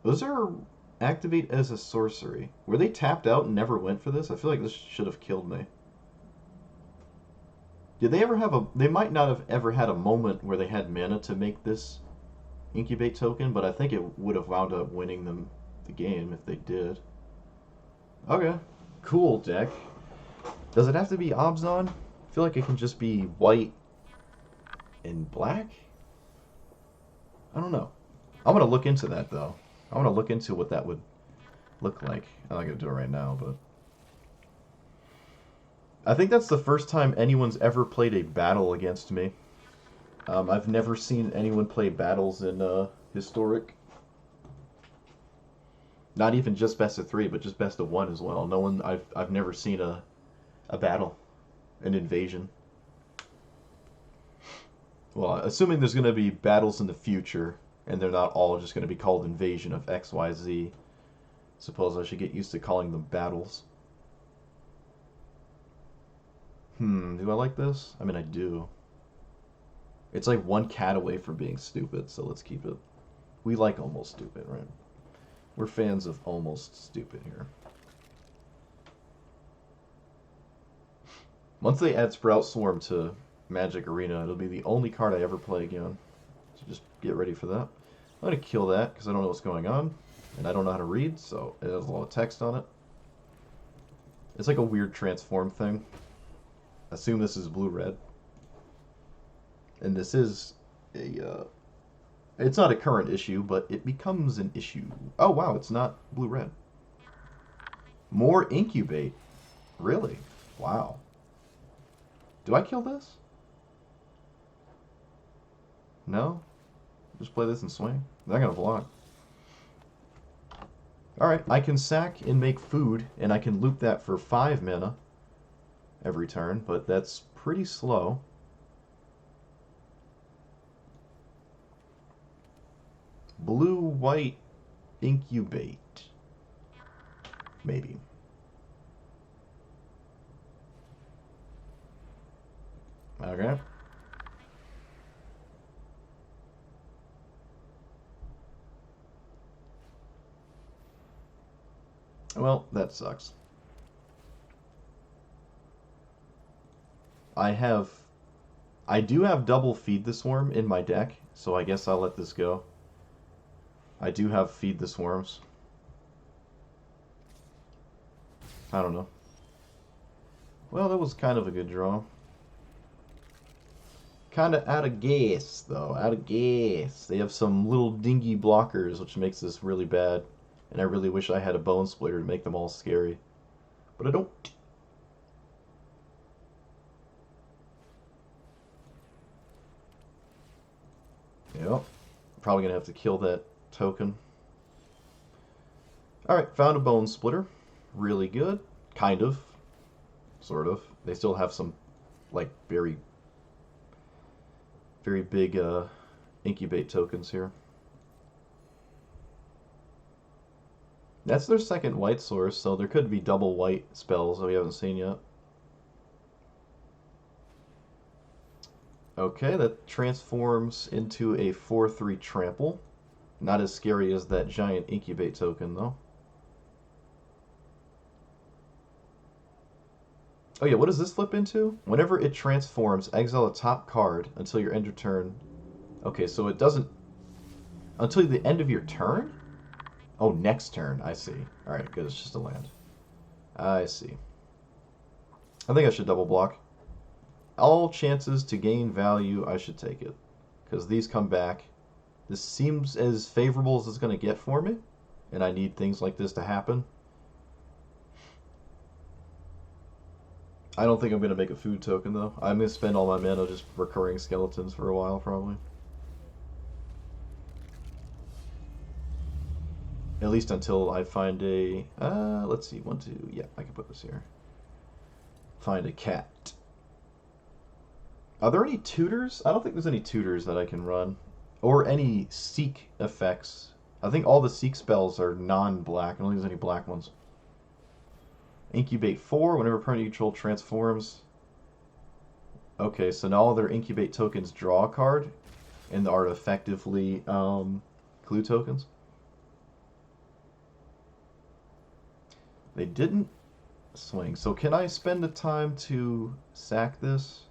Those are activate as a sorcery. Were they tapped out and never went for this? I feel like this should have killed me. Did they ever have a? They might not have ever had a moment where they had mana to make this incubate token, but I think it would have wound up winning them the game if they did. Okay, cool deck. Does it have to be Obzon? I feel like it can just be white and black. I don't know. I'm gonna look into that though. I want to look into what that would look like. I'm not gonna do it right now, but I think that's the first time anyone's ever played a battle against me. I've never seen anyone play battles in Historic. Not even just best of three, but just best of one as well. No one. I've never seen a battle, an invasion. Well, assuming there's going to be battles in the future, and they're not all just going to be called invasion of X Y Z. Suppose I should get used to calling them battles. Do I like this? I mean, I do. It's like one cat away from being stupid, so let's keep it. We like almost stupid, right? We're fans of almost stupid here. Once they add Sprout Swarm to Magic Arena, it'll be the only card I ever play again. So just get ready for that. I'm going to kill that because I don't know what's going on. And I don't know how to read, so it has a lot of text on it. It's like a weird transform thing. Assume this is blue-red. And this is a... it's not a current issue, but it becomes an issue. Oh, wow, it's not blue-red. More Incubate. Really? Wow. Do I kill this? No? Just play this and swing? They're not going to block. Alright, I can sack and make food, and I can loop that for 5 mana every turn, but that's pretty slow. Blue-white incubate. Maybe. Okay. Well, that sucks. I do have double Feed the Swarm in my deck, so I guess I'll let this go. I do have Feed the Swarms. I don't know. Well, that was kind of a good draw. Kind of out of gas, though. Out of gas. They have some little dingy blockers, which makes this really bad. And I really wish I had a Bone Splitter to make them all scary. But I don't. Yep. Probably going to have to kill that token. Alright, found a Bone Splitter. Really good. Kind of. Sort of. They still have some, like, very big incubate tokens here. That's their second white source, so there could be double white spells that we haven't seen yet. Okay, that transforms into a 4/3 trample. Not as scary as that giant incubate token, though. Oh yeah, what does this flip into? Whenever it transforms, exile a top card until your end of turn. Okay, so it doesn't... until the end of your turn? Oh, next turn. I see. Alright, good. It's just a land. I see. I think I should double block. All chances to gain value, I should take it. Because these come back. This seems as favorable as it's going to get for me. And I need things like this to happen. I don't think I'm going to make a food token, though. I'm going to spend all my mana just recurring skeletons for a while, probably. At least until I find a... let's see. 1, 2... yeah, I can put this here. Find a cat. Are there any tutors? I don't think there's any tutors that I can run. Or any seek effects. I think all the seek spells are non-black. I don't think there's any black ones. Incubate 4, whenever permanent you control transforms. Okay, so now all their incubate tokens draw a card, and are effectively clue tokens. They didn't swing. So can I spend the time to sack this?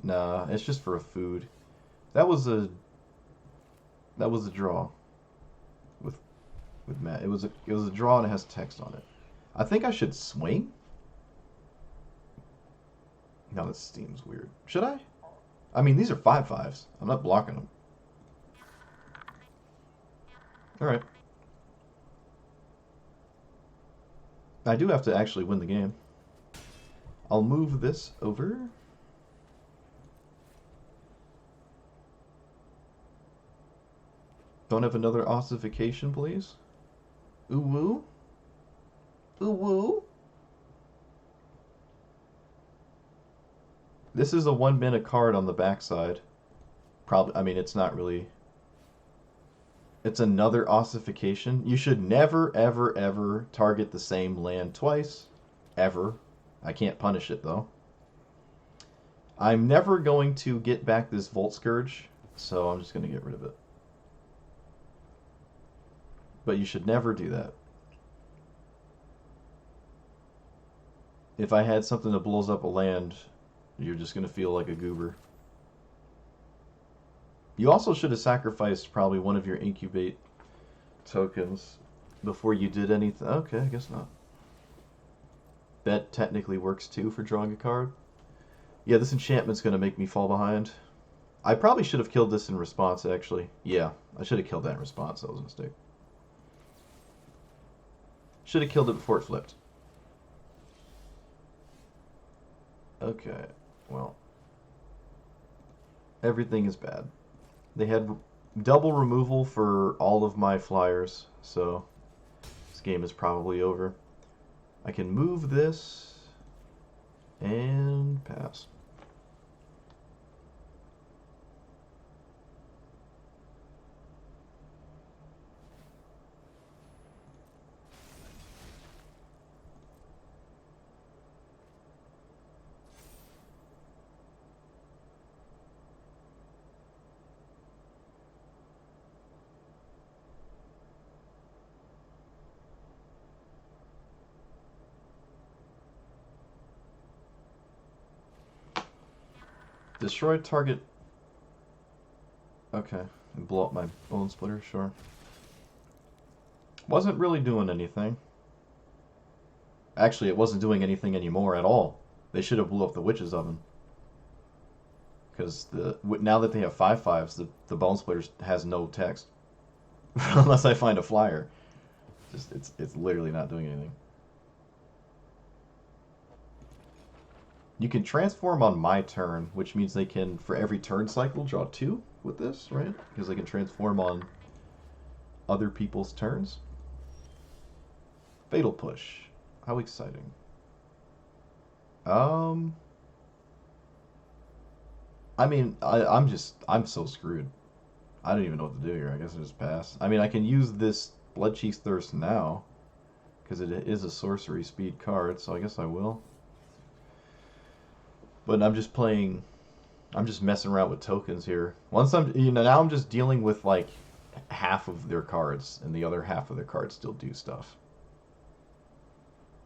Nah, it's just for a food. That was a draw with Matt. It was a draw and it has text on it. I think I should swing. No, this seems weird. Should I? I mean, these are 5/5s. I'm not blocking them. All right. I do have to actually win the game. I'll move this over. Don't have another ossification, please? Ooh woo? Ooh woo? This is a 1 mana card on the backside. Probably, I mean, it's not really. It's another ossification. You should never, ever, ever target the same land twice. Ever. I can't punish it, though. I'm never going to get back this Volt Scourge, so I'm just going to get rid of it. But you should never do that. If I had something that blows up a land, you're just going to feel like a goober. You also should have sacrificed probably one of your incubate tokens before you did anything. Okay, I guess not. That technically works too for drawing a card. Yeah, this enchantment's going to make me fall behind. I probably should have killed this in response, actually. Yeah, I should have killed that in response. That was a mistake. Should have killed it before it flipped. Okay, well. Everything is bad. They had double removal for all of my flyers, so this game is probably over. I can move this and pass. Destroy target. Okay, and blow up my bone splitter, sure. Wasn't really doing anything. Actually, it wasn't doing anything anymore at all. They should have blew up the witch's oven. Because now that they have 5/5s, the bone splitter has no text. Unless I find a flyer. Just it's literally not doing anything. You can transform on my turn, which means they can, for every turn cycle, draw 2 with this, right? Because they can transform on other people's turns. Fatal Push. How exciting. I mean, I'm so screwed. I don't even know what to do here. I guess I just pass. I mean, I can use this Bloodchief's Thirst now, because it is a sorcery speed card, so I guess I will. But I'm just messing around with tokens here. Now I'm just dealing with like half of their cards, and the other half of their cards still do stuff.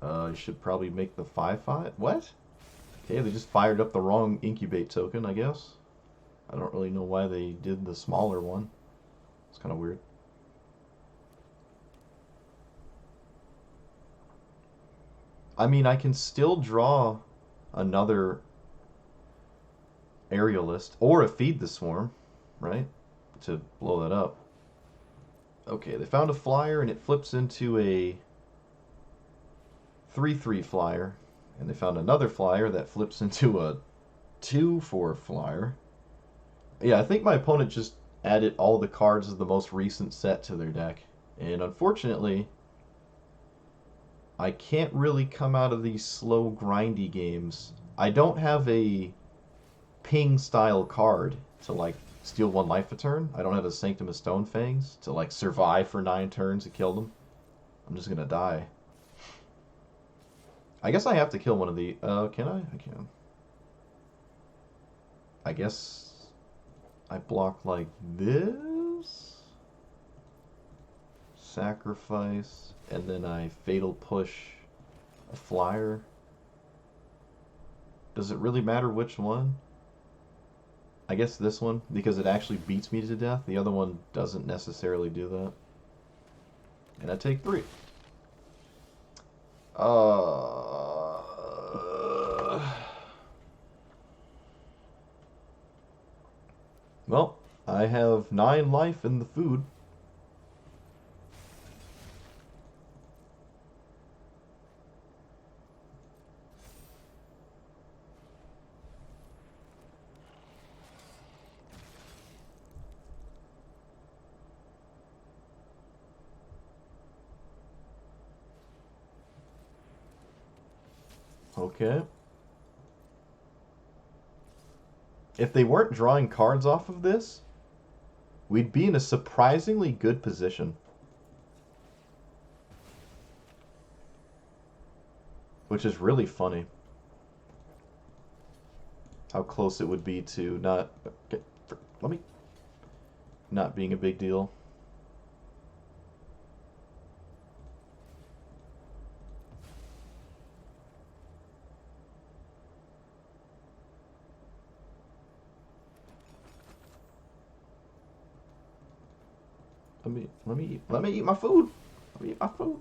You should probably make the 5/5. What? Okay, they just fired up the wrong incubate token, I guess. I don't really know why they did the smaller one. It's kind of weird. I mean, I can still draw another aerialist or a feed the swarm, right? To blow that up. Okay, they found a flyer and it flips into a 3/3 flyer. And they found another flyer that flips into a 2/4 flyer. Yeah, I think my opponent just added all the cards of the most recent set to their deck. And unfortunately, I can't really come out of these slow, grindy games. I don't have a ping style card to like steal 1 life a turn. I don't have a Sanctum of Stonefangs to like survive for 9 turns and kill them. I'm just gonna die. I guess I have to kill one of the... can I? I can. I guess I block like this. Sacrifice. And then I Fatal Push a flyer. Does it really matter which one? I guess this one, because it actually beats me to death. The other one doesn't necessarily do that. And I take 3. Well, I have 9 life in the food. Okay. If they weren't drawing cards off of this, we'd be in a surprisingly good position. Which is really funny. How close it would be to not... Let me... Not being a big deal. Let me eat my food. Let me eat my food.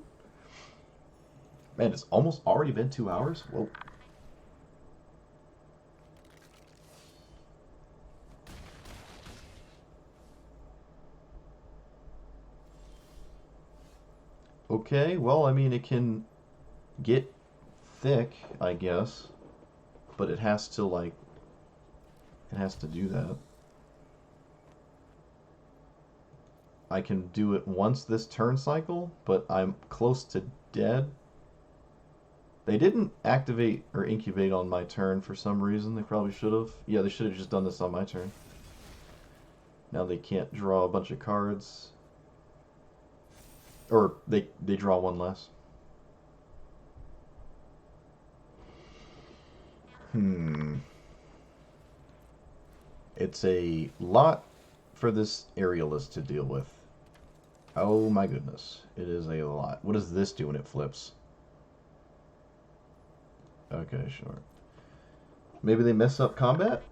Man, it's almost already been 2 hours. Whoa. Okay, well, I mean, it can get thick, I guess, but it has to, like, it has to do that. I can do it once this turn cycle, but I'm close to dead. They didn't activate or incubate on my turn for some reason. They probably should have. Yeah, they should have just done this on my turn. Now they can't draw a bunch of cards. Or they draw one less. It's a lot for this aerialist to deal with. Oh my goodness. It is a lot. What does this do when it flips? Okay, sure. Maybe they mess up combat?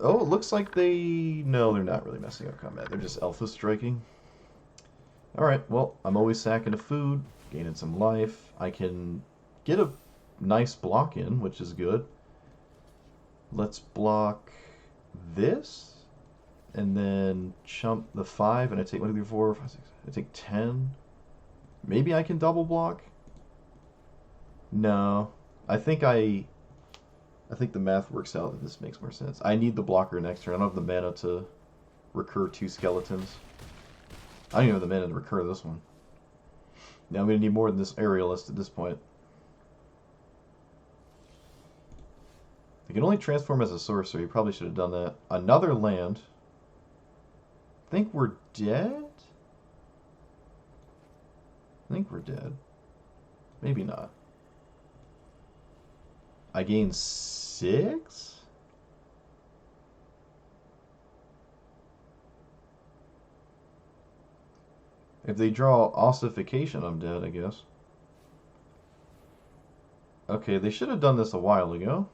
Oh, it looks like they... No, they're not really messing up combat. They're just alpha striking. Alright, well, I'm always sacking a food, gaining some life. I can get a nice block in, which is good. Let's block this, and then chump the 5, and I take 1, 2, 3, 4, 5, 6. I take 10. Maybe I can double block? No. I think the math works out that this makes more sense. I need the blocker next turn. I don't have the mana to recur 2 skeletons. I don't even have the mana to recur this one. Now I'm going to need more than this aerialist at this point. They can only transform as a sorcerer. You probably should have done that. Another land. I think we're dead? I think we're dead. Maybe not. I gain 6? If they draw ossification, I'm dead, I guess. Okay, they should have done this a while ago.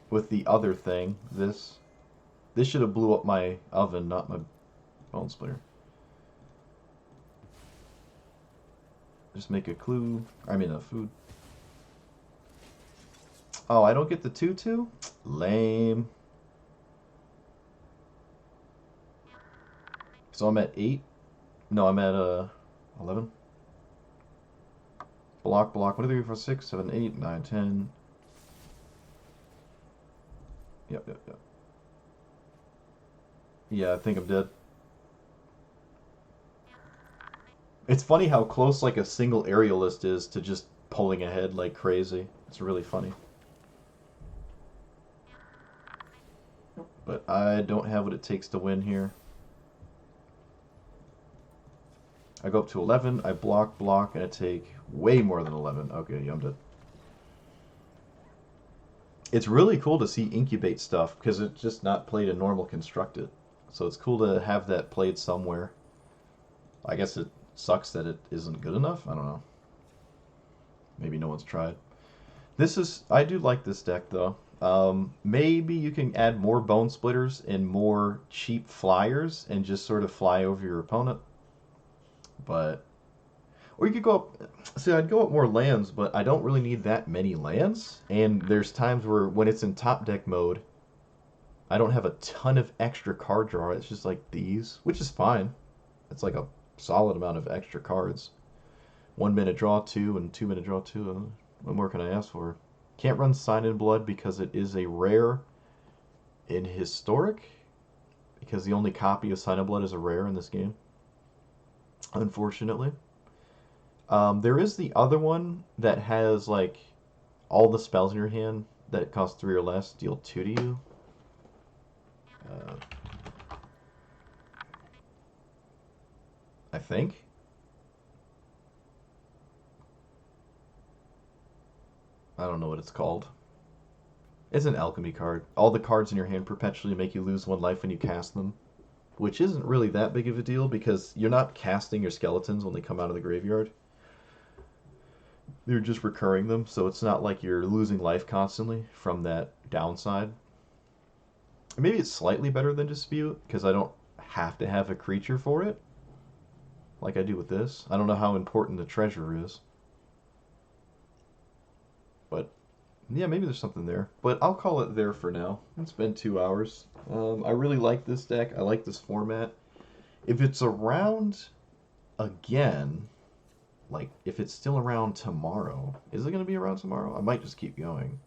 With the other thing, this should have blew up my oven, not my bone splitter. Just make a clue. I mean a food. Oh, I don't get the 2/2? Lame. So I'm at 8? No, I'm at 11. Block, 1, 2, 3, 4, 6, 7, 8, 9, 10. Yep. Yeah, I think I'm dead. It's funny how close like a single aerialist is to just pulling ahead like crazy. It's really funny. But I don't have what it takes to win here. I go up to 11, I block, and I take way more than 11. Okay, yeah, I'm dead. It's really cool to see incubate stuff because it's just not played in normal constructed. So it's cool to have that played somewhere. I guess it sucks that it isn't good enough. I don't know. Maybe no one's tried. I do like this deck though. Maybe you can add more bone splitters and more cheap flyers and just sort of fly over your opponent. But or you could go up. See, I'd go up more lands, but I don't really need that many lands. And there's times where when it's in top deck mode, I don't have a ton of extra card draw. It's just like these, which is fine. It's like a solid amount of extra cards. 1 minute draw two and 2 minute draw two. What more can I ask for? Can't run Sign in Blood because it is a rare in Historic. Because the only copy of Sign in Blood is a rare in this game. Unfortunately. There is the other one that has like all the spells in your hand that cost 3 or less deal 2 to you. Uh, I think. I don't know what it's called. It's an alchemy card. All the cards in your hand perpetually make you lose 1 life when you cast them, which isn't really that big of a deal because you're not casting your skeletons when they come out of the graveyard. You're just recurring them, so it's not like you're losing life constantly from that downside. Maybe it's slightly better than Dispute because I don't have to have a creature for it, like I do with this. I don't know how important the treasure is, but yeah, maybe there's something there. But I'll call it there for now. It's been 2 hours. I really like this deck. I like this format. If it's around again, like if it's still around tomorrow, is it going to be around tomorrow? I might just keep going.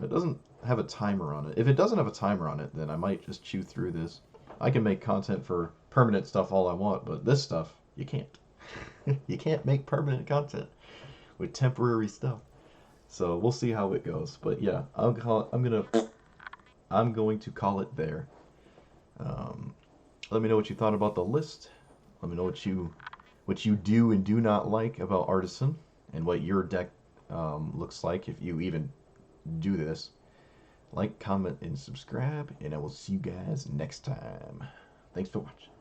It doesn't have a timer on it. If it doesn't have a timer on it, then I might just chew through this. I can make content for permanent stuff all I want, but this stuff, you can't. You can't make permanent content with temporary stuff. So we'll see how it goes. But yeah, I'm going to call it there. Um, Let me know what you thought about the list. Let me know what you do and do not like about Artisan and what your deck looks like if you even do this. Like, comment, and subscribe, and I will see you guys next time. Thanks for watching.